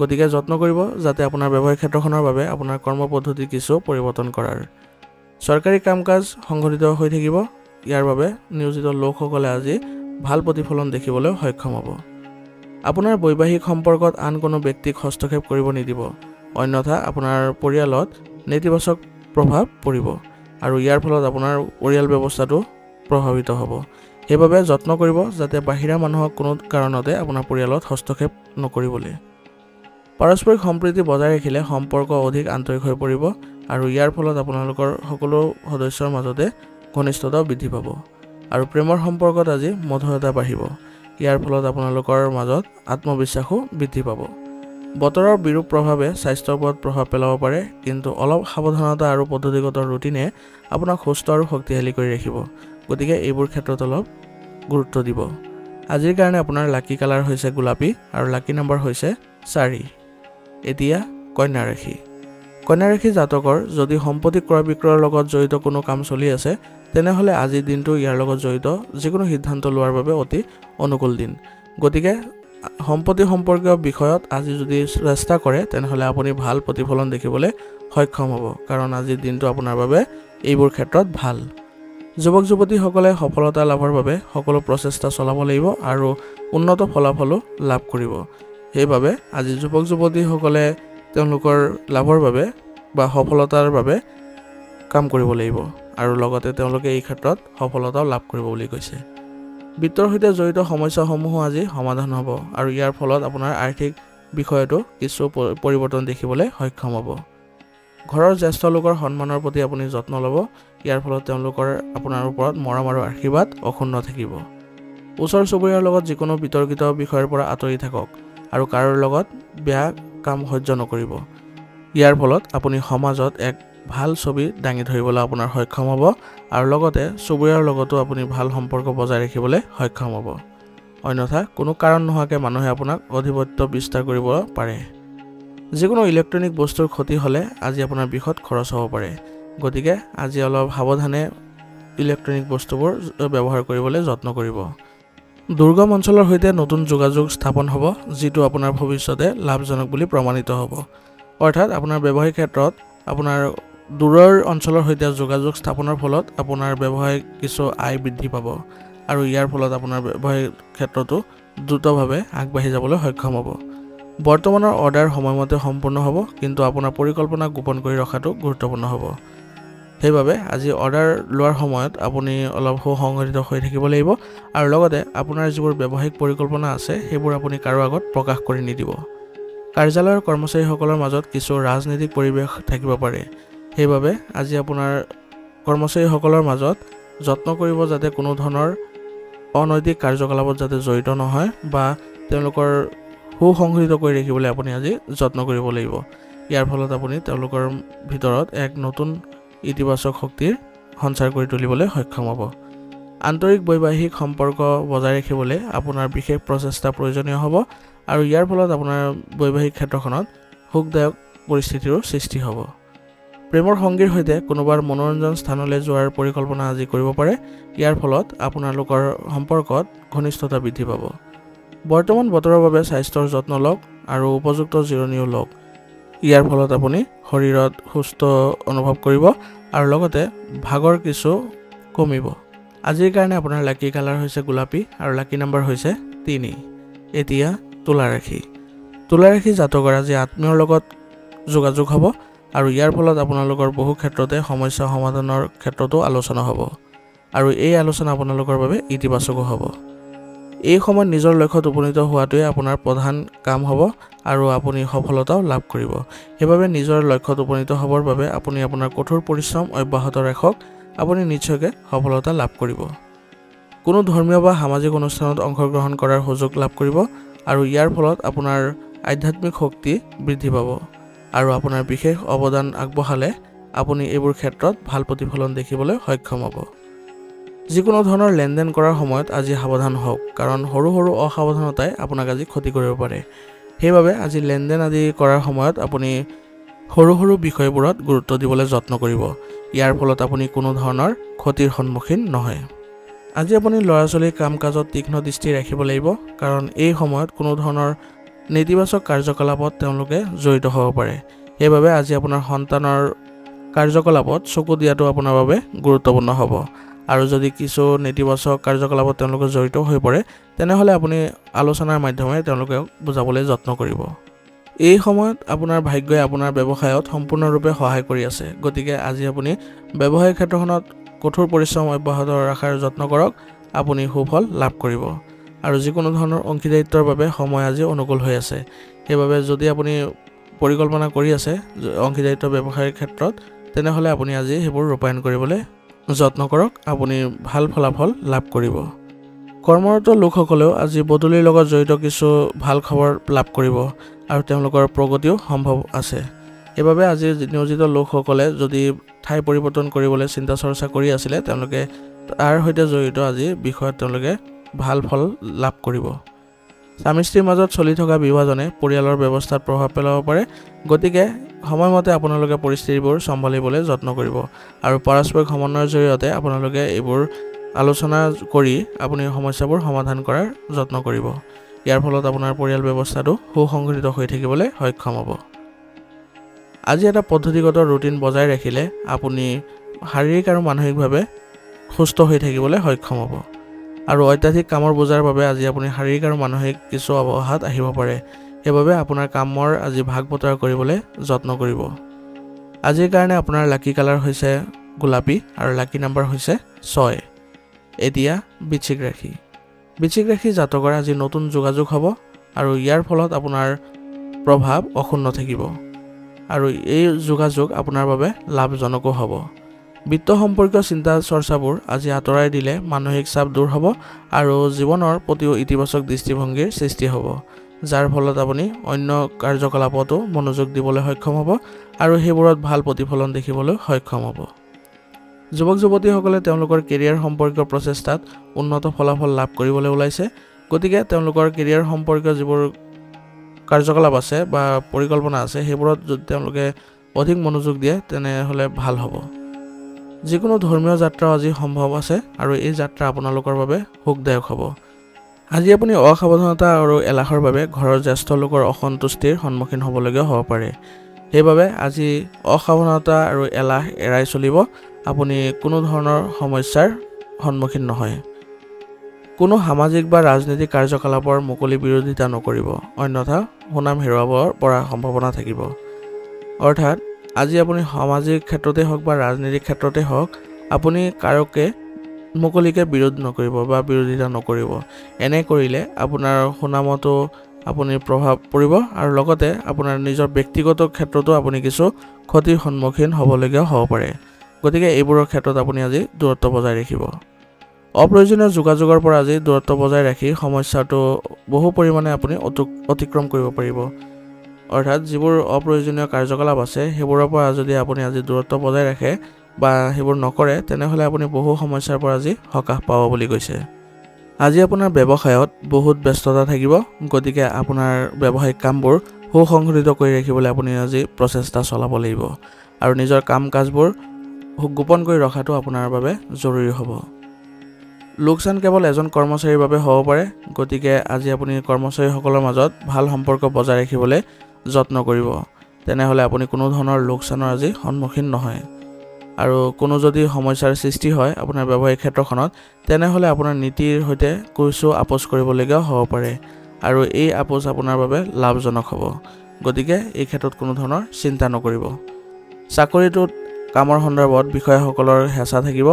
গতিকে যত্ন কৰিব যাতে আপোনাৰ ব্যৱসায়িক ক্ষেত্ৰখনৰ বাবে আপোনাৰ কৰ্ম পদ্ধতি কিছু পৰিৱৰ্তন কৰাৰ। চৰকাৰী কাম কাজ সংঘটিত হৈ থাকিব, ইয়াৰ বাবে নিয়োজিত লোকসকলে আজি ভাল প্ৰতিফলন দেখিবলৈ সক্ষম হ'ব। আপোনাৰ বৈবাহিক সম্পৰ্কত আন কোনো ব্যক্তিক হস্তক্ষেপ কৰিব নিদিব, অন্যথা আপোনাৰ পৰিয়ালত নেতিবাচক প্ৰভাৱ পৰিব আৰু ইয়াৰ ফলত আপোনাৰ পৰিয়াল ব্যৱস্থাটো প্ৰভাৱিত হ'ব। সেইবাবে যত্ন কৰিব যাতে বাহিৰা মানুহক কোনো কাৰণতে আপোনাৰ পৰিয়ালত হস্তক্ষেপ নকৰিবলৈ। পাৰস্পৰিক সম্প্ৰীতি বজাই ৰাখিলে সম্পৰ্ক অধিক আন্তৰিক হৈ পৰিব আৰু ইয়াৰ ফলত আপোনালোকৰ সকলো সদস্যৰ মাজতে ঘনিষ্ঠতা বৃদ্ধি পাব আৰু প্ৰেমৰ সম্পৰ্কত আজি মধুৰতা বাঢ়িব। ইয়াৰ ফলত আপোনালোকৰ মাজত আত্মবিশ্বাসো বৃদ্ধি পাব। বতৰৰ বিৰূপ প্ৰভাৱে স্বাস্থ্যৰ ওপৰত প্ৰভাৱ পেলাব পাৰে, কিন্তু অলপ সাৱধানতা আৰু পদ্ধতিগত ৰুটিনে আপোনাক সুস্থ আৰু শক্তিশালী কৰি ৰাখিব। গতিকে এইবোৰ ক্ষেত্ৰত অলপ গুৰুত্ব দিব। আজিৰ কাৰণে আপোনাৰ লাকি কালাৰ হৈছে গোলাপী আৰু লাকি নম্বৰ হৈছে 4। এতিয়া কন্যা ৰাশি। কন্যা ৰাশি জাতকৰ যদি সম্পত্তি ক্ৰয় বিক্ৰয়ৰ লগত জড়িত কোনো কাম চলি আছে, তেনেহ'লে আজিৰ দিনটো ইয়াৰ লগত জড়িত যিকোনো সিদ্ধান্ত লোৱাৰ বাবে অতি অনুকূল দিন। গতিকে সম্পত্তি সম্পৰ্কীয় বিষয়ত আজি যদি চেষ্টা কৰে তেনেহ'লে আপুনি ভাল প্ৰতিফলন দেখিবলৈ সক্ষম হ'ব, কাৰণ আজিৰ দিনটো আপোনাৰ বাবে এইবোৰ ক্ষেত্ৰত ভাল। যুৱক যুৱতীসকলে সফলতা লাভৰ বাবে সকলো প্ৰচেষ্টা চলাব লাগিব আৰু উন্নত ফলাফলো লাভ কৰিব। সেইবাবে আজি যুৱক যুৱতীসকলে তেওঁলোকৰ লাভৰ বাবে বা সফলতাৰ বাবে কাম কৰিব লাগিব আৰু লগতে তেওঁলোকে এই ক্ষেত্ৰত সফলতাও লাভ কৰিব বুলি কৈছে। বিত্তৰ সৈতে জড়িত সমস্যাসমূহো আজি সমাধান হ'ব আৰু ইয়াৰ ফলত আপোনাৰ আৰ্থিক বিষয়তো কিছু পৰিৱৰ্তন দেখিবলৈ সক্ষম হ'ব। ঘৰৰ জ্যেষ্ঠ লোকৰ সন্মানৰ প্ৰতি আপুনি যত্ন ল'ব, ইয়াৰ ফলত তেওঁলোকৰ আপোনাৰ ওপৰত মৰম আৰু আশীৰ্বাদ অক্ষুণ্ণ থাকিব। ওচৰ চুবুৰীয়াৰ লগত যিকোনো বিতৰ্কিত বিষয়ৰ পৰা আঁতৰি থাকক আৰু কাৰোৰ লগত বেয়া কাম সহ্য নকৰিব। ইয়াৰ ফলত আপুনি সমাজত এক ভাল ছবি দাঙি ধৰিবলৈ আপোনাৰ সক্ষম হ'ব আৰু লগতে চুবুৰীয়াৰ লগতো আপুনি ভাল সম্পৰ্ক বজাই ৰাখিবলৈ সক্ষম হ'ব। অন্যথা কোনো কাৰণ নোহোৱাকৈ মানুহে আপোনাক আধিপত্য বিস্তাৰ কৰিব পাৰে। যিকোনো ইলেক্ট্ৰনিক বস্তুৰ ক্ষতি হ'লে আজি আপোনাৰ বৃহৎ খৰচ হ'ব পাৰে। গতিকে আজি অলপ সাৱধানে ইলেক্ট্ৰনিক বস্তুবোৰ ব্যৱহাৰ কৰিবলৈ যত্ন কৰিব। দুৰ্গম অঞ্চলৰ সৈতে নতুন যোগাযোগ স্থাপন হ'ব, যিটো আপোনাৰ ভৱিষ্যতে লাভজনক বুলি প্ৰমাণিত হ'ব। অৰ্থাৎ আপোনাৰ ব্যৱসায়িক ক্ষেত্ৰত আপোনাৰ দূৰৰ অঞ্চলৰ সৈতে যোগাযোগ স্থাপনৰ ফলত আপোনাৰ ব্যৱসায়িক কিছু আয় বৃদ্ধি পাব আৰু ইয়াৰ ফলত আপোনাৰ ব্যৱসায়িক ক্ষেত্ৰতো দ্ৰুতভাৱে আগবাঢ়ি যাবলৈ সক্ষম হ'ব। বৰ্তমানৰ অৰ্ডাৰ সময়মতে সম্পূৰ্ণ হ'ব, কিন্তু আপোনাৰ পৰিকল্পনা গোপন কৰি ৰখাটো গুৰুত্বপূৰ্ণ হ'ব। সেইবাবে আজি অৰ্ডাৰ লোৱাৰ সময়ত আপুনি অলপ সুসংগঠিত হৈ থাকিব লাগিব আৰু লগতে আপোনাৰ যিবোৰ ব্যৱসায়িক পৰিকল্পনা আছে সেইবোৰ আপুনি কাৰো আগত প্ৰকাশ কৰি নিদিব। কাৰ্যালয়ৰ কৰ্মচাৰীসকলৰ মাজত কিছু ৰাজনৈতিক পৰিৱেশ থাকিব পাৰে। সেইবাবে আজি আপোনাৰ কৰ্মচাৰীসকলৰ মাজত যত্ন কৰিব যাতে কোনো ধৰণৰ অনৈতিক কাৰ্যকলাপত যাতে জড়িত নহয় বা তেওঁলোকৰ সুসংগঠিত কৰি ৰাখিবলৈ আপুনি আজি যত্ন কৰিব লাগিব। ইয়াৰ ফলত আপুনি তেওঁলোকৰ ভিতৰত এক নতুন ইতিবাচক শক্তিৰ সঞ্চাৰ কৰি তুলিবলৈ সক্ষম হ'ব। আন্তৰিক বৈবাহিক সম্পৰ্ক বজাই ৰাখিবলৈ আপোনাৰ বিশেষ প্ৰচেষ্টা প্ৰয়োজনীয় হ'ব আৰু ইয়াৰ ফলত আপোনাৰ বৈবাহিক ক্ষেত্ৰখনত সুখদায়ক পৰিস্থিতিৰ সৃষ্টি হ'ব। প্ৰেমৰ সংগীৰ সৈতে কোনোবাৰ মনোৰঞ্জন স্থানলৈ যোৱাৰ পৰিকল্পনা আজি কৰিব পাৰে। ইয়াৰ ফলত আপোনালোকৰ সম্পৰ্কত ঘনিষ্ঠতা বৃদ্ধি পাব। বৰ্তমান বতৰৰ বাবে স্বাস্থ্যৰ যত্ন লওক আৰু উপযুক্ত জিৰণিও লওক। ইয়াৰ ফলত আপুনি শৰীৰত সুস্থ অনুভৱ কৰিব আৰু লগতে ভাগৰ কিছু কমিব। আজিৰ কাৰণে আপোনাৰ লাকি কালাৰ হৈছে গোলাপী আৰু লাকি নম্বৰ হৈছে 3। এতিয়া তুলা ৰাশি। তুলা ৰাশি জাতকৰ আজি আত্মীয়ৰ লগত যোগাযোগ হ'ব আৰু ইয়াৰ ফলত আপোনালোকৰ বহু ক্ষেত্ৰতে সমস্যা সমাধানৰ ক্ষেত্ৰতো আলোচনা হ'ব আৰু এই আলোচনা আপোনালোকৰ বাবে ইতিবাচকো হ'ব। এই সময়ত নিজৰ লক্ষ্যত উপনীত হোৱাটোৱে আপোনাৰ প্ৰধান কাম হ'ব আৰু আপুনি সফলতাও লাভ কৰিব। সেইবাবে নিজৰ লক্ষ্যত উপনীত হ'বৰ বাবে আপুনি আপোনাৰ কঠোৰ পৰিশ্ৰম অব্যাহত ৰাখক। আপুনি নিশ্চয়কৈ সফলতা লাভ কৰিব। কোনো ধৰ্মীয় বা সামাজিক অনুষ্ঠানত অংশগ্ৰহণ কৰাৰ সুযোগ লাভ কৰিব আৰু ইয়াৰ ফলত আপোনাৰ আধ্যাত্মিক শক্তি বৃদ্ধি পাব আৰু আপোনাৰ বিশেষ অৱদান আগবঢ়ালে আপুনি এইবোৰ ক্ষেত্ৰত ভাল প্ৰতিফলন দেখিবলৈ সক্ষম হ'ব। যিকোনো ধৰণৰ লেনদেন কৰাৰ সময়ত আজি সাৱধান হওক, কাৰণ সৰু সৰু অসাৱধানতাই আপোনাক আজি ক্ষতি কৰিব পাৰে। সেইবাবে আজি লেনদেন আদি কৰাৰ সময়ত আপুনি সৰু সৰু বিষয়বোৰত গুৰুত্ব দিবলৈ যত্ন কৰিব। ইয়াৰ ফলত আপুনি কোনো ধৰণৰ ক্ষতিৰ সন্মুখীন নহয়। আজি আপুনি ল'ৰা ছোৱালীৰ কাম কাজত তীক্ষ্ণ দৃষ্টি ৰাখিব লাগিব, কাৰণ এই সময়ত কোনো ধৰণৰ নেতিবাচক কাৰ্যকলাপত তেওঁলোকে জড়িত হ'ব পাৰে। সেইবাবে আজি আপোনাৰ সন্তানৰ কাৰ্যকলাপত চকু দিয়াটো আপোনাৰ বাবে গুৰুত্বপূৰ্ণ হ'ব আৰু যদি কিছু নেতিবাচক কাৰ্যকলাপত তেওঁলোকে জড়িত হৈ পৰে তেনেহ'লে আপুনি আলোচনাৰ মাধ্যমেৰে তেওঁলোকক বুজাবলৈ যত্ন কৰিব। এই সময়ত আপোনাৰ ভাগ্যই আপোনাৰ ব্যৱসায়ত সম্পূৰ্ণৰূপে সহায় কৰি আছে। গতিকে আজি আপুনি ব্যৱসায়িক ক্ষেত্ৰখনত কঠোৰ পৰিশ্ৰম অব্যাহত ৰখাৰ যত্ন কৰক। আপুনি সুফল লাভ কৰিব আৰু যিকোনো ধৰণৰ অংশীদাৰিত্বৰ বাবে সময় আজি অনুকূল হৈ আছে। সেইবাবে যদি আপুনি পৰিকল্পনা কৰি আছে অংশীদাৰিত্ব ব্যৱসায়িক ক্ষেত্ৰত, তেনেহ'লে আপুনি আজি সেইবোৰ ৰূপায়ণ কৰিবলৈ যত্ন কৰক। আপুনি ভাল ফলাফল লাভ কৰিব। কৰ্মৰত লোকসকলেও আজি বদলিৰ লগত জড়িত কিছু ভাল খবৰ লাভ কৰিব আৰু তেওঁলোকৰ প্ৰগতিও সম্ভৱ আছে। সেইবাবে আজি নিয়োজিত লোকসকলে যদি ঠাই পৰিৱৰ্তন কৰিবলৈ চিন্তা চৰ্চা কৰি আছিলে, তেওঁলোকে তাৰ সৈতে জড়িত আজি বিষয়ত তেওঁলোকে ভাল ফল লাভ কৰিব। স্বামী স্ত্ৰীৰ মাজত চলি থকা বিভাজনে পৰিয়ালৰ ব্যৱস্থাত প্ৰভাৱ পেলাব পাৰে। গতিকে সময়মতে আপোনালোকে পৰিস্থিতিবোৰ চম্ভালিবলৈ যত্ন কৰিব আৰু পাৰস্পৰিক সমন্বয়ৰ জৰিয়তে আপোনালোকে এইবোৰ আলোচনা কৰি আপুনি সমস্যাবোৰ সমাধান কৰাৰ যত্ন কৰিব। ইয়াৰ ফলত আপোনাৰ পৰিয়াল ব্যৱস্থাটো সুসংগঠিত হৈ থাকিবলৈ সক্ষম হ'ব। আজি এটা পদ্ধতিগত ৰুটিন বজাই ৰাখিলে আপুনি শাৰীৰিক আৰু মানসিকভাৱে সুস্থ হৈ থাকিবলৈ সক্ষম হ'ব আৰু অত্যাধিক কামৰ বোজাৰ বাবে আজি আপুনি শাৰীৰিক আৰু মানসিক কিছু অৱসাদ আহিব পাৰে। সেইবাবে আপোনাৰ কামৰ আজি ভাগ বতৰা কৰিবলৈ যত্ন কৰিব। আজিৰ কাৰণে আপোনাৰ লাকি কালাৰ হৈছে গোলাপী আৰু লাকি নম্বৰ হৈছে 6। এতিয়া বৃশ্চিক ৰাশি। বৃশ্চিক ৰাশি জাতকৰ আজি নতুন যোগাযোগ হ'ব আৰু ইয়াৰ ফলত আপোনাৰ প্ৰভাৱ অক্ষুণ্ণ থাকিব আৰু এই যোগাযোগ আপোনাৰ বাবে লাভজনকো হ'ব। বিত্ত সম্পৰ্কীয় চিন্তা চৰ্চাবোৰ আজি আঁতৰাই দিলে মানসিক চাপ দূৰ হ'ব আৰু জীৱনৰ প্ৰতিও ইতিবাচক দৃষ্টিভংগীৰ সৃষ্টি হ'ব, যাৰ ফলত আপুনি অন্য কাৰ্যকলাপতো মনোযোগ দিবলৈ সক্ষম হ'ব আৰু সেইবোৰত ভাল প্ৰতিফলন দেখিবলৈ সক্ষম হ'ব। যুৱক যুৱতীসকলে তেওঁলোকৰ কেৰিয়াৰ সম্পৰ্কীয় প্ৰচেষ্টাত উন্নত ফলাফল লাভ কৰিবলৈ ওলাইছে। গতিকে তেওঁলোকৰ কেৰিয়াৰ সম্পৰ্কীয় যিবোৰ কাৰ্যকলাপ আছে বা পৰিকল্পনা আছে সেইবোৰত যদি তেওঁলোকে অধিক মনোযোগ দিয়ে তেনেহ'লে ভাল হ'ব। যিকোনো ধৰ্মীয় যাত্ৰা আজি সম্ভৱ আছে আৰু এই যাত্ৰা আপোনালোকৰ বাবে সুখদায়ক হ'ব। আজি আপুনি অসাৱধানতা আৰু এলাহৰ বাবে ঘৰৰ জ্যেষ্ঠ লোকৰ অসন্তুষ্টিৰ সন্মুখীন হ'বলগীয়া হ'ব পাৰে। সেইবাবে আজি অসাৱধানতা আৰু এলাহ এৰাই চলিব। আপুনি কোনো ধৰণৰ সমস্যাৰ সন্মুখীন নহয়। কোনো সামাজিক বা ৰাজনৈতিক কাৰ্যকলাপৰ মুকলি বিৰোধিতা নকৰিব, অন্যথা সুনাম হেৰুৱাবৰ পৰা সম্ভাৱনা থাকিব। অৰ্থাৎ আজি আপুনি সামাজিক ক্ষেত্ৰতে হওক বা ৰাজনৈতিক ক্ষেত্ৰতে হওক আপুনি কাৰোকে মুকলিকৈ বিৰোধ নকৰিব বা বিৰোধিতা নকৰিব। এনে কৰিলে আপোনাৰ সুনামতো আপুনি প্ৰভাৱ পৰিব আৰু লগতে আপোনাৰ নিজৰ ব্যক্তিগত ক্ষেত্ৰতো আপুনি কিছু ক্ষতিৰ সন্মুখীন হ'বলগীয়া হ'ব পাৰে। গতিকে এইবোৰৰ ক্ষেত্ৰত আপুনি আজি দূৰত্ব বজাই ৰাখিব। অপ্ৰয়োজনীয় যোগাযোগৰ পৰা আজি দূৰত্ব বজাই ৰাখি সমস্যাটো বহু পৰিমাণে আপুনি অতিক্ৰম কৰিব পাৰিব। অৰ্থাৎ যিবোৰ অপ্ৰয়োজনীয় কাৰ্যকলাপ আছে সেইবোৰৰ পৰা যদি আপুনি আজি দূৰত্ব বজাই ৰাখে বা সেইবোৰ নকৰে তেনেহ'লে আপুনি বহু সমস্যাৰ পৰা আজি সকাহ পাব বুলি কৈছে। আজি আপোনাৰ ব্যৱসায়ত বহুত ব্যস্ততা থাকিব, গতিকে আপোনাৰ ব্যৱসায়িক কামবোৰ সুসংগঠিত কৰি ৰাখিবলৈ আপুনি আজি প্ৰচেষ্টা চলাব লাগিব আৰু নিজৰ কাম কাজবোৰ গোপন কৰি ৰখাটো আপোনাৰ বাবে জৰুৰী হ'ব। লোকচান কেৱল এজন কৰ্মচাৰীৰ বাবে হ'ব পাৰে, গতিকে আজি আপুনি কৰ্মচাৰীসকলৰ মাজত ভাল সম্পৰ্ক বজাই ৰাখিবলৈ যত্ন কৰিব। তেনেহ'লে আপুনি কোনো ধৰণৰ লোকচানৰ আজি সন্মুখীন নহয়। আৰু কোনো যদি সমস্যাৰ সৃষ্টি হয় আপোনাৰ ব্যৱসায়িক ক্ষেত্ৰখনত, তেনেহ'লে আপোনাৰ নীতিৰ সৈতে কিছু আপোচ কৰিবলগীয়া হ'ব পাৰে আৰু এই আপোচ আপোনাৰ বাবে লাভজনক হ'ব। গতিকে এই ক্ষেত্ৰত কোনো ধৰণৰ চিন্তা নকৰিব। চাকৰিটোত কামৰ সন্দৰ্ভত বিষয়াসকলৰ হেঁচা থাকিব,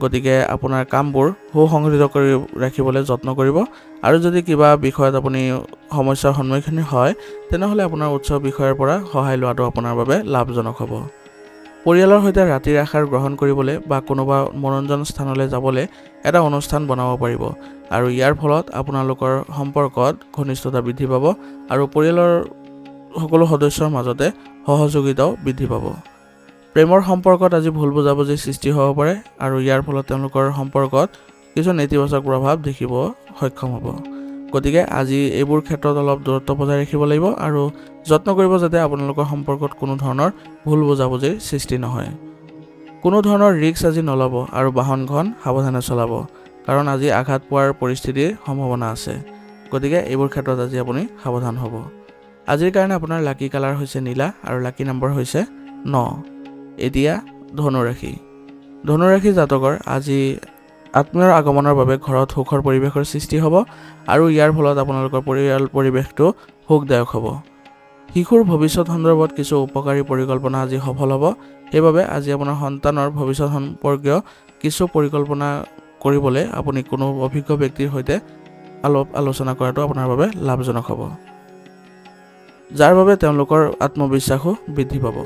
গতিকে আপোনাৰ কামবোৰ সুসংগঠিত কৰি ৰাখিবলৈ যত্ন কৰিব আৰু যদি কিবা বিষয়ত আপুনি সমস্যাৰ সন্মুখীন হয় তেনেহ'লে আপোনাৰ উচ্চ বিষয়াৰ পৰা সহায় লোৱাটো আপোনাৰ বাবে লাভজনক হ'ব। পৰিয়ালৰ সৈতে ৰাতিৰ আহাৰ গ্ৰহণ কৰিবলৈ বা কোনোবা মনোৰঞ্জন স্থানলৈ যাবলৈ এটা অনুষ্ঠান বনাব পাৰিব আৰু ইয়াৰ ফলত আপোনালোকৰ সম্পৰ্কত ঘনিষ্ঠতা বৃদ্ধি পাব আৰু পৰিয়ালৰ সকলো সদস্যৰ মাজতে সহযোগিতাও বৃদ্ধি পাব। প্ৰেমৰ সম্পৰ্কত আজি ভুল বুজাবুজিৰ সৃষ্টি হ'ব পাৰে আৰু ইয়াৰ ফলত তেওঁলোকৰ সম্পৰ্কত কিছু নেতিবাচক প্ৰভাৱ দেখিব সক্ষম হ'ব। গতিকে আজি এইবোৰ ক্ষেত্ৰত অলপ দূৰত্ব বজাই ৰাখিব লাগিব আৰু যত্ন কৰিব যাতে আপোনালোকৰ সম্পৰ্কত কোনো ধৰণৰ ভুল বুজাবুজিৰ সৃষ্টি নহয়। কোনো ধৰণৰ ৰিস্ক আজি নল'ব আৰু বাহনখন সাৱধানে চলাব, কাৰণ আজি আঘাত পোৱাৰ পৰিস্থিতিৰ সম্ভাৱনা আছে। গতিকে এইবোৰ ক্ষেত্ৰত আজি আপুনি সাৱধান হ'ব। আজিৰ কাৰণে আপোনাৰ লাকি কালাৰ হৈছে নীলা আৰু লাকি নম্বৰ হৈছে 9। এতিয়া ধনুৰাশি। ধনুৰাশি জাতকৰ আজি আত্মীয়ৰ আগমনৰ বাবে ঘৰত সুখৰ পৰিৱেশৰ সৃষ্টি হ'ব আৰু ইয়াৰ ফলত আপোনালোকৰ পৰিৱেশটো সুখদায়ক হ'ব। শিশুৰ ভৱিষ্যত সন্দৰ্ভত কিছু উপকাৰী পৰিকল্পনা আজি সফল হ'ব, সেইবাবে আজি আপোনাৰ সন্তানৰ ভৱিষ্যত সম্পৰ্কীয় কিছু পৰিকল্পনা কৰিবলৈ আপুনি কোনো অভিজ্ঞ ব্যক্তিৰ সৈতে আলোচনা কৰাটো আপোনাৰ বাবে লাভজনক হ'ব, যাৰ বাবে তেওঁলোকৰ আত্মবিশ্বাসো বৃদ্ধি পাব।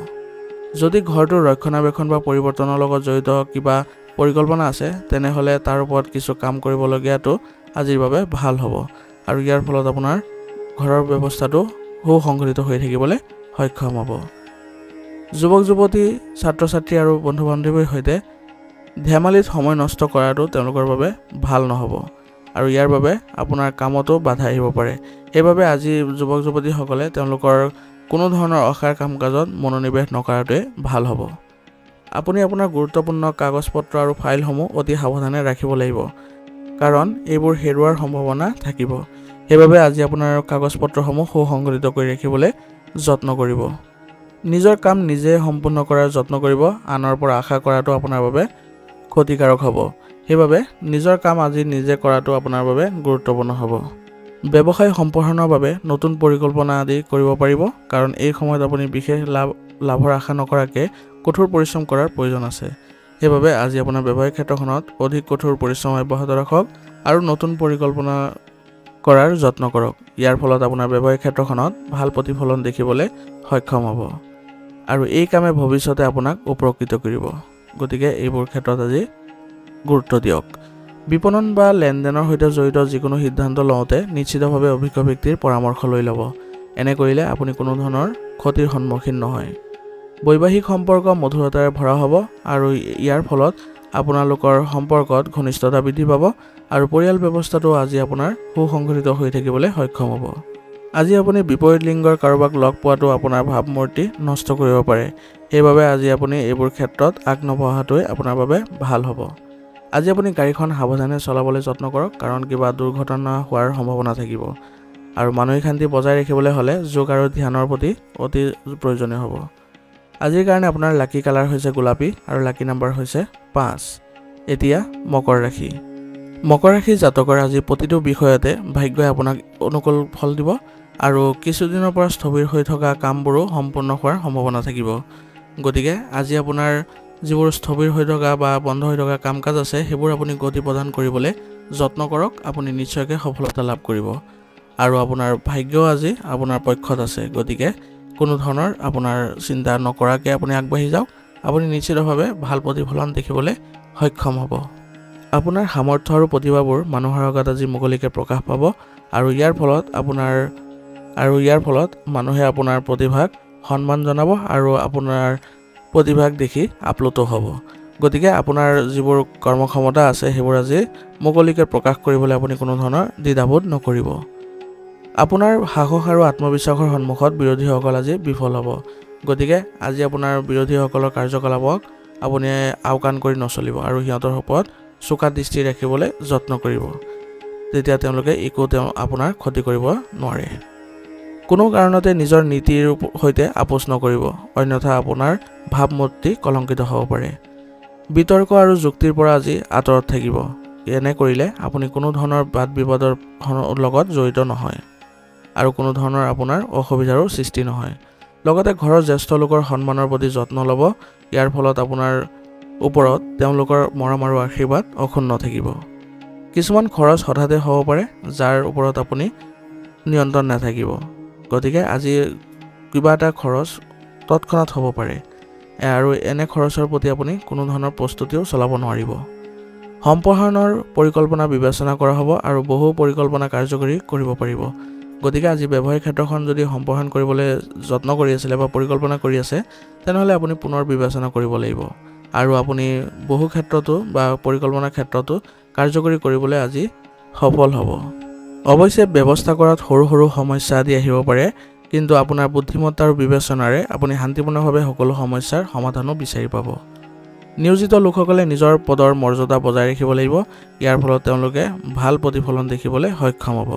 যদি ঘৰটোৰ ৰক্ষণাবেক্ষণ বা পৰিৱৰ্তনৰ লগত জড়িত কিবা পৰিকল্পনা আছে তেনেহ'লে তাৰ ওপৰত কিছু কাম কৰিবলগীয়াটো আজিৰ বাবে ভাল হ'ব আৰু ইয়াৰ ফলত আপোনাৰ ঘৰৰ ব্যৱস্থাটো সুসংগঠিত হৈ থাকিবলৈ সক্ষম হ'ব। যুৱক যুৱতী, ছাত্ৰ ছাত্ৰী আৰু বন্ধু বান্ধৱীৰ সৈতে ধেমালিত সময় নষ্ট কৰাটো তেওঁলোকৰ বাবে ভাল নহ'ব আৰু ইয়াৰ বাবে আপোনাৰ কামতো বাধা আহিব পাৰে। সেইবাবে আজি যুৱক যুৱতীসকলে তেওঁলোকৰ কোনো ধৰণৰ অসাৰ কাম কাজত মনোনিৱেশ নকৰাটোৱে ভাল হ'ব। আপুনি আপোনাৰ গুৰুত্বপূৰ্ণ কাগজ পত্ৰ আৰু ফাইলসমূহ অতি সাৱধানে ৰাখিব লাগিব, কাৰণ এইবোৰ হেৰুৱাৰ সম্ভাৱনা থাকিব। সেইবাবে আজি আপোনাৰ কাগজ পত্ৰসমূহ সুসংগঠিত কৰি ৰাখিবলৈ যত্ন কৰিব। নিজৰ কাম নিজে সম্পূৰ্ণ কৰাৰ যত্ন কৰিব, আনৰ পৰা আশা কৰাটো আপোনাৰ বাবে ক্ষতিকাৰক হ'ব। সেইবাবে নিজৰ কাম আজি নিজে কৰাটো আপোনাৰ বাবে গুৰুত্বপূৰ্ণ হ'ব। ব্যৱসায় সম্প্ৰসাৰণৰ বাবে নতুন পৰিকল্পনা আদি কৰিব পাৰিব, কাৰণ এই সময়ত আপুনি বিশেষ লাভৰ আশা নকৰাকৈ কঠোৰ পৰিশ্ৰম কৰাৰ প্ৰয়োজন আছে। সেইবাবে আজি আপোনাৰ ব্যৱসায়িক ক্ষেত্ৰখনত অধিক কঠোৰ পৰিশ্ৰম অব্যাহত ৰাখক আৰু নতুন পৰিকল্পনা কৰাৰ যত্ন কৰক। ইয়াৰ ফলত আপোনাৰ ব্যৱসায়িক ক্ষেত্ৰখনত ভাল প্ৰতিফলন দেখিবলৈ সক্ষম হ'ব আৰু এই কামে ভৱিষ্যতে আপোনাক উপকৃত কৰিব। গতিকে এইবোৰ ক্ষেত্ৰত আজি গুৰুত্ব দিয়ক। বিপণন বা লেনদেনৰ সৈতে জড়িত যিকোনো সিদ্ধান্ত লওঁতে নিশ্চিতভাৱে অভিজ্ঞ ব্যক্তিৰ পৰামৰ্শ লৈ ল'ব। এনে কৰিলে আপুনি কোনো ধৰণৰ ক্ষতিৰ সন্মুখীন নহয়। বৈবাহিক সম্পৰ্ক মধুৰতাৰে ভৰা হ'ব আৰু ইয়াৰ ফলত আপোনালোকৰ সম্পৰ্কত ঘনিষ্ঠতা বৃদ্ধি পাব আৰু পৰিয়াল ব্যৱস্থাটো আজি আপোনাৰ সুসংগঠিত হৈ থাকিবলৈ সক্ষম হ'ব। আজি আপুনি বিপৰীত লিংগৰ কাৰোবাক লগ পোৱাটো আপোনাৰ ভাৱমূৰ্তি নষ্ট কৰিব পাৰে। সেইবাবে আজি আপুনি এইবোৰ ক্ষেত্ৰত আগ নবঢ়াটোৱে আপোনাৰ বাবে ভাল হ'ব। আজি আপুনি গাড়ীখন সাৱধানে চলাবলৈ যত্ন কৰক, কাৰণ কিবা দুৰ্ঘটনা হোৱাৰ সম্ভাৱনা থাকিব আৰু মানসিক শান্তি বজাই ৰাখিবলৈ হ'লে যোগ আৰু ধ্যানৰ প্ৰতি অতি প্ৰয়োজনীয় হ'ব। আজিৰ কাৰণে আপোনাৰ লাকি কালাৰ হৈছে গোলাপী আৰু লাকি নম্বৰ হৈছে 5। এতিয়া মকৰ ৰাশি। মকৰ ৰাশি জাতকৰ আজি প্ৰতিটো বিষয়তে ভাগ্যই আপোনাক অনুকূল ফল দিব আৰু কিছুদিনৰ পৰা স্থবিৰ হৈ থকা কামবোৰো সম্পূৰ্ণ হোৱাৰ সম্ভাৱনা থাকিব। গতিকে আজি আপোনাৰ যিবোৰ স্থবিৰ হৈ থকা বা বন্ধ হৈ থকা কাম কাজ আছে সেইবোৰ আপুনি গতি প্ৰদান কৰিবলৈ যত্ন কৰক। আপুনি নিশ্চয়কৈ সফলতা লাভ কৰিব আৰু আপোনাৰ ভাগ্যও আজি আপোনাৰ পক্ষত আছে। গতিকে কোনো ধৰণৰ আপোনাৰ চিন্তা নকৰাকৈ আপুনি আগবাঢ়ি যাওক। আপুনি নিশ্চিতভাৱে ভাল প্ৰতিফলন দেখিবলৈ সক্ষম হ'ব। আপোনাৰ সামৰ্থ্য আৰু প্ৰতিভাবোৰ মানুহৰ আগত আজি মুকলিকৈ প্ৰকাশ পাব আৰু ইয়াৰ ফলত মানুহে আপোনাৰ প্ৰতিভাক সন্মান জনাব আৰু আপোনাৰ প্ৰতিভাক দেখি আপ্লুত হ'ব। গতিকে আপোনাৰ যিবোৰ কৰ্মক্ষমতা আছে সেইবোৰ আজি মুকলিকৈ প্ৰকাশ কৰিবলৈ আপুনি কোনো ধৰণৰ দ্বিধাবোধ নকৰিব। আপোনাৰ সাহস আৰু আত্মবিশ্বাসৰ সন্মুখত বিৰোধীসকল আজি বিফল হ'ব। গতিকে আজি আপোনাৰ বিৰোধীসকলৰ কাৰ্যকলাপক আপুনি আওকাণ কৰি নচলিব আৰু সিহঁতৰ ওপৰত চোকা দৃষ্টি ৰাখিবলৈ যত্ন কৰিব। তেতিয়া তেওঁলোকে আপোনাৰ ক্ষতি কৰিব নোৱাৰে। কোনো কাৰণতে নিজৰ নীতিৰ সৈতে আপোচ নকৰিব, অন্যথা আপোনাৰ ভাৱমূৰ্তি কলংকিত হ'ব পাৰে। বিতৰ্ক আৰু যুক্তিৰ পৰা আজি আঁতৰত থাকিব। এনে কৰিলে আপুনি কোনো ধৰণৰ বাদ বিবাদৰ লগত জড়িত নহয় আৰু কোনো ধৰণৰ আপোনাৰ অসুবিধাৰো সৃষ্টি নহয়। লগতে ঘৰৰ জ্যেষ্ঠ লোকৰ সন্মানৰ প্ৰতি যত্ন ল'ব। ইয়াৰ ফলত আপোনাৰ ওপৰত তেওঁলোকৰ মৰম আৰু আশীৰ্বাদ অক্ষুণ্ণ থাকিব। কিছুমান খৰচ হঠাতে হ'ব পাৰে যাৰ ওপৰত আপুনি নিয়ন্ত্ৰণ নাথাকিব। গতিকে আজি কিবা এটা খৰচ তৎক্ষণাত হ'ব পাৰে আৰু এনে খৰচৰ প্ৰতি আপুনি কোনো ধৰণৰ প্ৰস্তুতিও চলাব নোৱাৰিব। সম্প্ৰসাৰণৰ পৰিকল্পনা বিবেচনা কৰা হ'ব আৰু বহু পৰিকল্পনা কাৰ্যকৰী কৰিব পাৰিব। গতিকে আজি ব্যৱসায়িক ক্ষেত্ৰখন যদি সম্প্ৰসাৰণ কৰিবলৈ যত্ন কৰি আছিলে বা পৰিকল্পনা কৰি আছে, তেনেহ'লে আপুনি পুনৰ বিবেচনা কৰিব লাগিব আৰু আপুনি বহু ক্ষেত্ৰতো বা পৰিকল্পনাৰ ক্ষেত্ৰতো কাৰ্যকৰী কৰিবলৈ আজি সফল হ'ব। অৱশ্যে ব্যৱস্থা কৰাত সৰু সৰু সমস্যা আদি আহিব পাৰে, কিন্তু আপোনাৰ বুদ্ধিমত্তা আৰু বিবেচনাৰে আপুনি শান্তিপূৰ্ণভাৱে সকলো সমস্যাৰ সমাধানো বিচাৰি পাব। নিয়োজিত লোকসকলে নিজৰ পদৰ মৰ্যাদা বজাই ৰাখিব লাগিব। ইয়াৰ ফলত তেওঁলোকে ভাল প্ৰতিফলন দেখিবলৈ সক্ষম হ'ব।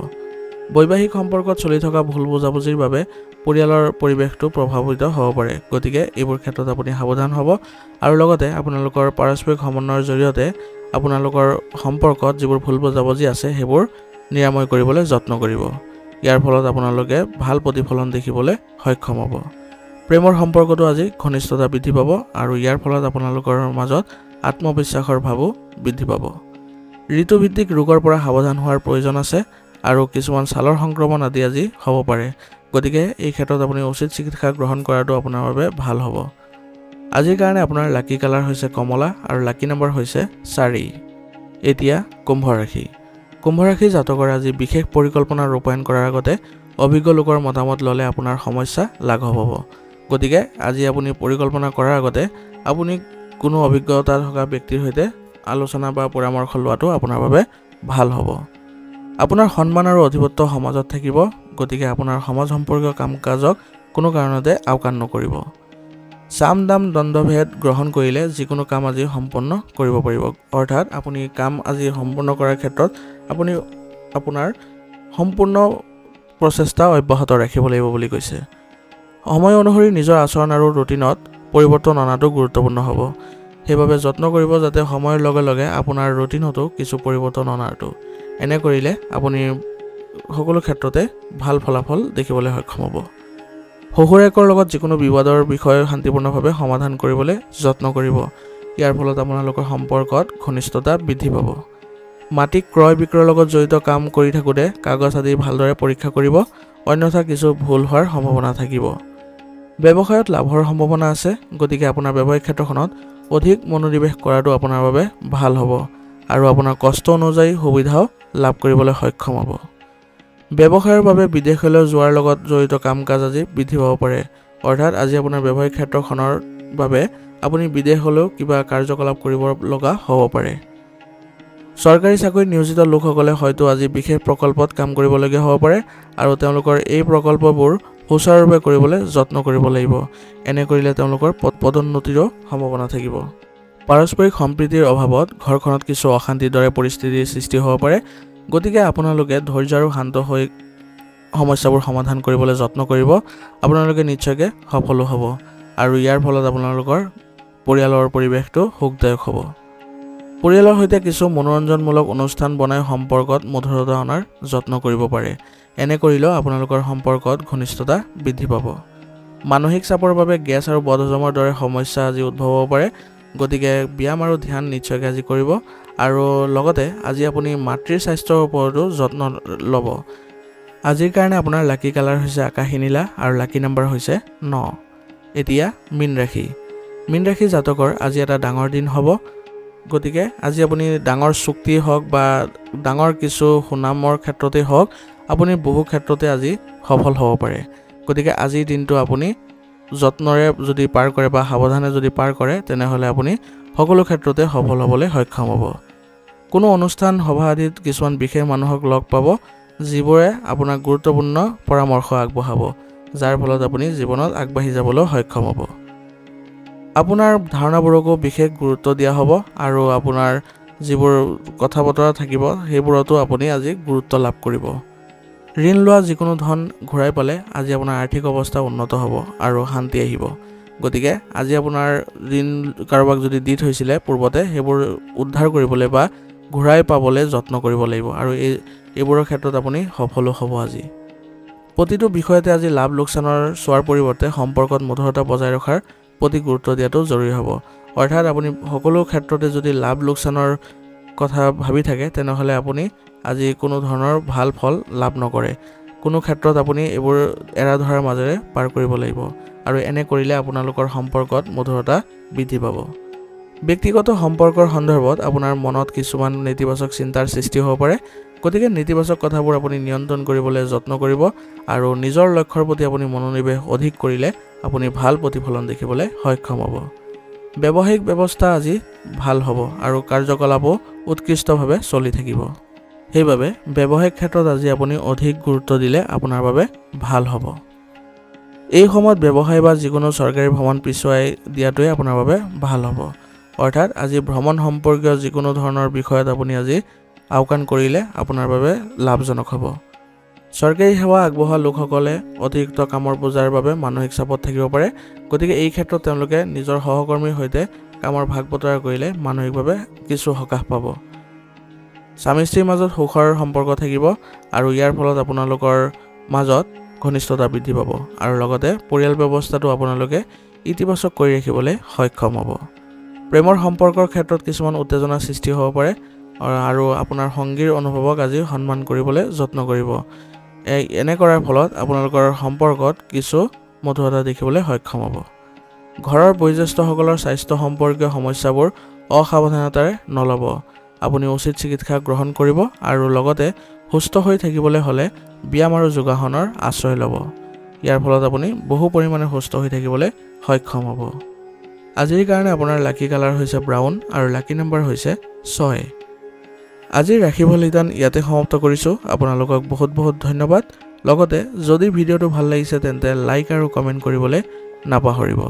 বৈবাহিক সম্পৰ্কত চলি থকা ভুল বুজাবুজিৰ বাবে পৰিয়ালৰ পৰিৱেশটো প্ৰভাৱিত হ'ব পাৰে। গতিকে এইবোৰ ক্ষেত্ৰত আপুনি সাৱধান হ'ব আৰু লগতে আপোনালোকৰ পাৰস্পৰিক সমন্বয়ৰ জৰিয়তে আপোনালোকৰ সম্পৰ্কত যিবোৰ ভুল বুজাবুজি আছে সেইবোৰ নিৰাময় কৰিবলৈ যত্ন কৰিব। ইয়াৰ ফলত আপোনালোকে ভাল প্ৰতিফলন দেখিবলৈ সক্ষম হ'ব। প্ৰেমৰ সম্পৰ্কটো আজি ঘনিষ্ঠতা বৃদ্ধি পাব আৰু ইয়াৰ ফলত আপোনালোকৰ মাজত আত্মবিশ্বাসৰ ভাৱো বৃদ্ধি পাব। ঋতুভিত্তিক ৰোগৰ পৰা সাৱধান হোৱাৰ প্ৰয়োজন আছে আৰু কিছুমান ছালৰ সংক্ৰমণ আদি আজি হ'ব পাৰে। গতিকে এই ক্ষেত্ৰত আপুনি উচিত চিকিৎসা গ্ৰহণ কৰাটো আপোনাৰ বাবে ভাল হ'ব। আজিৰ কাৰণে আপোনাৰ লাকি কালাৰ হৈছে কমলা আৰু লাকি নম্বৰ হৈছে 4। এতিয়া কুম্ভ ৰাশি। কুম্ভ ৰাশি জাতকৰ আজি বিশেষ পৰিকল্পনা ৰূপায়ণ কৰাৰ আগতে অভিজ্ঞ লোকৰ মতামত ল'লে আপোনাৰ সমস্যা লাঘৱ হ'ব। গতিকে আজি আপুনি পৰিকল্পনা কৰাৰ আগতে আপুনি কোনো অভিজ্ঞতা থকা ব্যক্তিৰ সৈতে আলোচনা বা পৰামৰ্শ লোৱাটো আপোনাৰ বাবে ভাল হ'ব। আপোনাৰ সন্মান আৰু অধিপত্য সমাজত থাকিব। গতিকে আপোনাৰ সমাজ সম্পৰ্কীয় কাম কাজক কোনো কাৰণতে আওকাণ নকৰিব। চাম দাম দণ্ডভেদ গ্ৰহণ কৰিলে যিকোনো কাম আজি সম্পন্ন কৰিব পাৰিব। অৰ্থাৎ আপুনি কাম আজি সম্পূৰ্ণ কৰাৰ ক্ষেত্ৰত আপুনি আপোনাৰ সম্পূৰ্ণ প্ৰচেষ্টা অব্যাহত ৰাখিব লাগিব বুলি কৈছে। সময় অনুসৰি নিজৰ আচৰণ আৰু ৰুটিনত পৰিৱৰ্তন অনাটো গুৰুত্বপূৰ্ণ হ'ব। সেইবাবে যত্ন কৰিব যাতে সময়ৰ লগে লগে আপোনাৰ ৰুটিনতো কিছু পৰিৱৰ্তন অনাটো। এনে কৰিলে আপুনি সকলো ক্ষেত্ৰতে ভাল ফলাফল দেখিবলৈ সক্ষম হ'ব। শহুৰেকৰ লগত যিকোনো বিবাদৰ বিষয় শান্তিপূৰ্ণভাৱে সমাধান কৰিবলৈ যত্ন কৰিব। ইয়াৰ ফলত আপোনালোকৰ সম্পৰ্কত ঘনিষ্ঠতা বৃদ্ধি পাব। মাটি ক্ৰয় বিক্ৰয়ৰ লগত জড়িত কাম কৰি থাকোঁতে কাগজ আদি ভালদৰে পৰীক্ষা কৰিব, অন্যথা কিছু ভুল হোৱাৰ সম্ভাৱনা থাকিব। ব্যৱসায়ত লাভৰ সম্ভাৱনা আছে। গতিকে আপোনাৰ ব্যৱসায়িক ক্ষেত্ৰখনত অধিক মনোনিৱেশ কৰাটো আপোনাৰ বাবে ভাল হ'ব আৰু আপোনাৰ কষ্ট অনুযায়ী সুবিধাও লাভ কৰিবলৈ সক্ষম হ'ব। ব্যৱসায়ৰ বাবে বিদেশলৈ যোৱাৰ লগত জড়িত কাম কাজ আজি বৃদ্ধি পাব পাৰে। অৰ্থাৎ আজি আপোনাৰ ব্যৱসায়িক ক্ষেত্ৰখনৰ বাবে আপুনি বিদেশলৈও কিবা কাৰ্যকলাপ কৰিব লগা হ'ব পাৰে। চৰকাৰী চাকৰিত নিয়োজিত লোকসকলে হয়তো আজি বিশেষ প্ৰকল্পত কাম কৰিবলগীয়া হ'ব পাৰে আৰু তেওঁলোকৰ এই প্ৰকল্পবোৰ সুচাৰুৰূপে কৰিবলৈ যত্ন কৰিব লাগিব। এনে কৰিলে তেওঁলোকৰ পদোন্নতিৰো সম্ভাৱনা থাকিব। পাৰস্পৰিক সম্প্ৰীতিৰ অভাৱত ঘৰখনত কিছু অশান্তিৰ দৰে পৰিস্থিতিৰ সৃষ্টি হ'ব পাৰে। গতিকে আপোনালোকে ধৈৰ্য আৰু শান্ত হৈ সমস্যাবোৰ সমাধান কৰিবলৈ যত্ন কৰিব। আপোনালোকে নিশ্চয়কৈ সফলো হ'ব আৰু ইয়াৰ ফলত আপোনালোকৰ পৰিয়ালৰ পৰিৱেশটো সুখদায়ক হ'ব। পৰিয়ালৰ সৈতে কিছু মনোৰঞ্জনমূলক অনুষ্ঠান বনাই সম্পৰ্কত মধুৰতা অনাৰ যত্ন কৰিব পাৰে। এনে কৰিলেও আপোনালোকৰ সম্পৰ্কত ঘনিষ্ঠতা বৃদ্ধি পাব। মানসিক চাপৰ বাবে গেছ আৰু বদহজমৰ দৰে সমস্যা আজি উদ্ভৱ হ'ব পাৰে। গতিকে ব্যায়াম আৰু ধ্যান নিশ্চয়কৈ আজি কৰিব আৰু লগতে আজি আপুনি মাতৃৰ স্বাস্থ্যৰ ওপৰতো যত্ন ল'ব। আজিৰ কাৰণে আপোনাৰ লাকি কালাৰ হৈছে আকাশী নীলা আৰু লাকি নম্বৰ হৈছে 9। এতিয়া মীন ৰাশি। মীন ৰাশি জাতকৰ আজি এটা ডাঙৰ দিন হ'ব। গতিকে আজি আপুনি ডাঙৰ চুক্তি হওক বা ডাঙৰ কিছু সুনামৰ ক্ষেত্ৰতে হওক আপুনি বহু ক্ষেত্ৰতে আজি সফল হ'ব পাৰে। গতিকে আজিৰ দিনটো আপুনি যত্নৰে যদি পাৰ কৰে বা সাৱধানে যদি পাৰ কৰে তেনেহ'লে আপুনি সকলো ক্ষেত্ৰতে সফল হ'বলৈ সক্ষম হ'ব। কোনো অনুষ্ঠান সভা আদিত কিছুমান বিশেষ মানুহক লগ পাব যিবোৰে আপোনাক গুৰুত্বপূৰ্ণ পৰামৰ্শ আগবঢ়াব, যাৰ ফলত আপুনি জীৱনত আগবাঢ়ি যাবলৈ সক্ষম হ'ব। আপোনাৰ ধাৰণাবোৰকো বিশেষ গুৰুত্ব দিয়া হ'ব আৰু আপোনাৰ যিবোৰ কথা বতৰা থাকিব সেইবোৰতো আপুনি আজি গুৰুত্ব লাভ কৰিব। ঋণ লোৱা যিকোনো ধন ঘূৰাই পালে আজি আপোনাৰ আৰ্থিক অৱস্থা উন্নত হ'ব আৰু শান্তি আহিব। গতিকে আজি আপোনাৰ ঋণ কাৰোবাক যদি দি থৈছিলে পূৰ্বতে সেইবোৰ উদ্ধাৰ কৰিবলৈ বা ঘূৰাই পাবলৈ যত্ন কৰিব লাগিব আৰু এইবোৰৰ ক্ষেত্ৰত আপুনি সফল হ'ব আজি। প্ৰতিটো বিষয়তে আজি লাভ লোকচানৰ চোৱাৰ পৰিৱৰ্তে সম্পৰ্কত মধুৰতা বজাই ৰখাৰ প্ৰতি গুৰুত্ব দিয়াটো জৰুৰী হ'ব। অৰ্থাৎ আপুনি সকলো ক্ষেত্ৰতে যদি লাভ লোকচানৰ কথা ভাবি থাকে তেনেহ'লে আপুনি আজি কোনো ধৰণৰ ভাল ফল লাভ নকৰে। কোনো ক্ষেত্ৰত আপুনি এইবোৰ এৰা ধৰাৰ মাজেৰে পাৰ কৰিব লাগিব আৰু এনে কৰিলে আপোনালোকৰ সম্পৰ্কত মধুৰতা বৃদ্ধি পাব। ব্যক্তিগত সম্পৰ্কৰ সন্দৰ্ভত আপোনাৰ মনত কিছুমান নেতিবাচক চিন্তাৰ সৃষ্টি হ'ব পাৰে। গতিকে নেতিবাচক কথাবোৰ আপুনি নিয়ন্ত্ৰণ কৰিবলৈ যত্ন কৰিব আৰু নিজৰ লক্ষ্যৰ প্ৰতি আপুনি মনোনিৱেশ অধিক কৰিলে আপুনি ভাল প্ৰতিফলন দেখিবলৈ সক্ষম হ'ব। ব্যৱসায়িক ব্যৱস্থা আজি ভাল হ'ব আৰু কাৰ্যকলাপো উৎকৃষ্টভাৱে চলি থাকিব। সেইবাবে ব্যৱসায়িক ক্ষেত্ৰত আজি আপুনি অধিক গুৰুত্ব দিলে আপোনাৰ বাবে ভাল হ'ব। এই সময়ত ব্যৱসায় বা যিকোনো চৰকাৰী ভ্ৰমণ পিছুৱাই দিয়াটোৱে আপোনাৰ বাবে ভাল হ'ব। অৰ্থাৎ আজি ভ্ৰমণ সম্পৰ্কীয় যিকোনো ধৰণৰ বিষয়ত আপুনি আজি আওকাণ কৰিলে আপোনাৰ বাবে লাভজনক হ'ব। চৰকাৰী সেৱা আগবঢ়োৱা লোকসকলে অতিৰিক্ত কামৰ বোজাৰ বাবে মানসিক চাপত থাকিব পাৰে। গতিকে এই ক্ষেত্ৰত তেওঁলোকে নিজৰ সহকৰ্মীৰ সৈতে কামৰ ভাগ বতৰা কৰিলে মানসিকভাৱে কিছু সকাহ পাব। স্বামী স্ত্ৰীৰ মাজত সুখৰ সম্পৰ্ক থাকিব আৰু ইয়াৰ ফলত আপোনালোকৰ মাজত ঘনিষ্ঠতা বৃদ্ধি পাব আৰু লগতে পৰিয়াল ব্যৱস্থাটো আপোনালোকে ইতিবাচক কৰি ৰাখিবলৈ সক্ষম হ'ব। প্ৰেমৰ সম্পৰ্কৰ ক্ষেত্ৰত কিছুমান উত্তেজনাৰ সৃষ্টি হ'ব পাৰে আৰু আপোনাৰ সংগীৰ অনুভৱক আজি সন্মান কৰিবলৈ যত্ন কৰিব। এনে কৰাৰ ফলত আপোনালোকৰ সম্পৰ্কত কিছু মধুৰতা দেখিবলৈ সক্ষম হ'ব। ঘৰৰ বয়োজ্যেষ্ঠসকলৰ স্বাস্থ্য সম্পৰ্কীয় সমস্যাবোৰ অসাৱধানতাৰে নল'ব। আপুনি উচিত চিকিৎসা গ্ৰহণ কৰিব আৰু লগতে সুস্থ হৈ থাকিবলৈ হ'লে ব্যায়াম আৰু যোগাসনৰ আশ্ৰয় ল'ব। ইয়াৰ ফলত আপুনি বহু পৰিমাণে সুস্থ হৈ থাকিবলৈ সক্ষম হ'ব। আজিৰ কাৰণে আপোনাৰ লাকি কালাৰ হৈছে ব্ৰাউন আৰু লাকি নম্বৰ হৈছে 6। আজিৰ ৰাশি ফল নিদান ইয়াতে সমাপ্ত কৰিছোঁ। আপোনালোকক বহুত বহুত ধন্যবাদ। লগতে যদি ভিডিঅ'টো ভাল লাগিছে তেন্তে লাইক আৰু কমেণ্ট কৰিবলৈ নাপাহৰিব।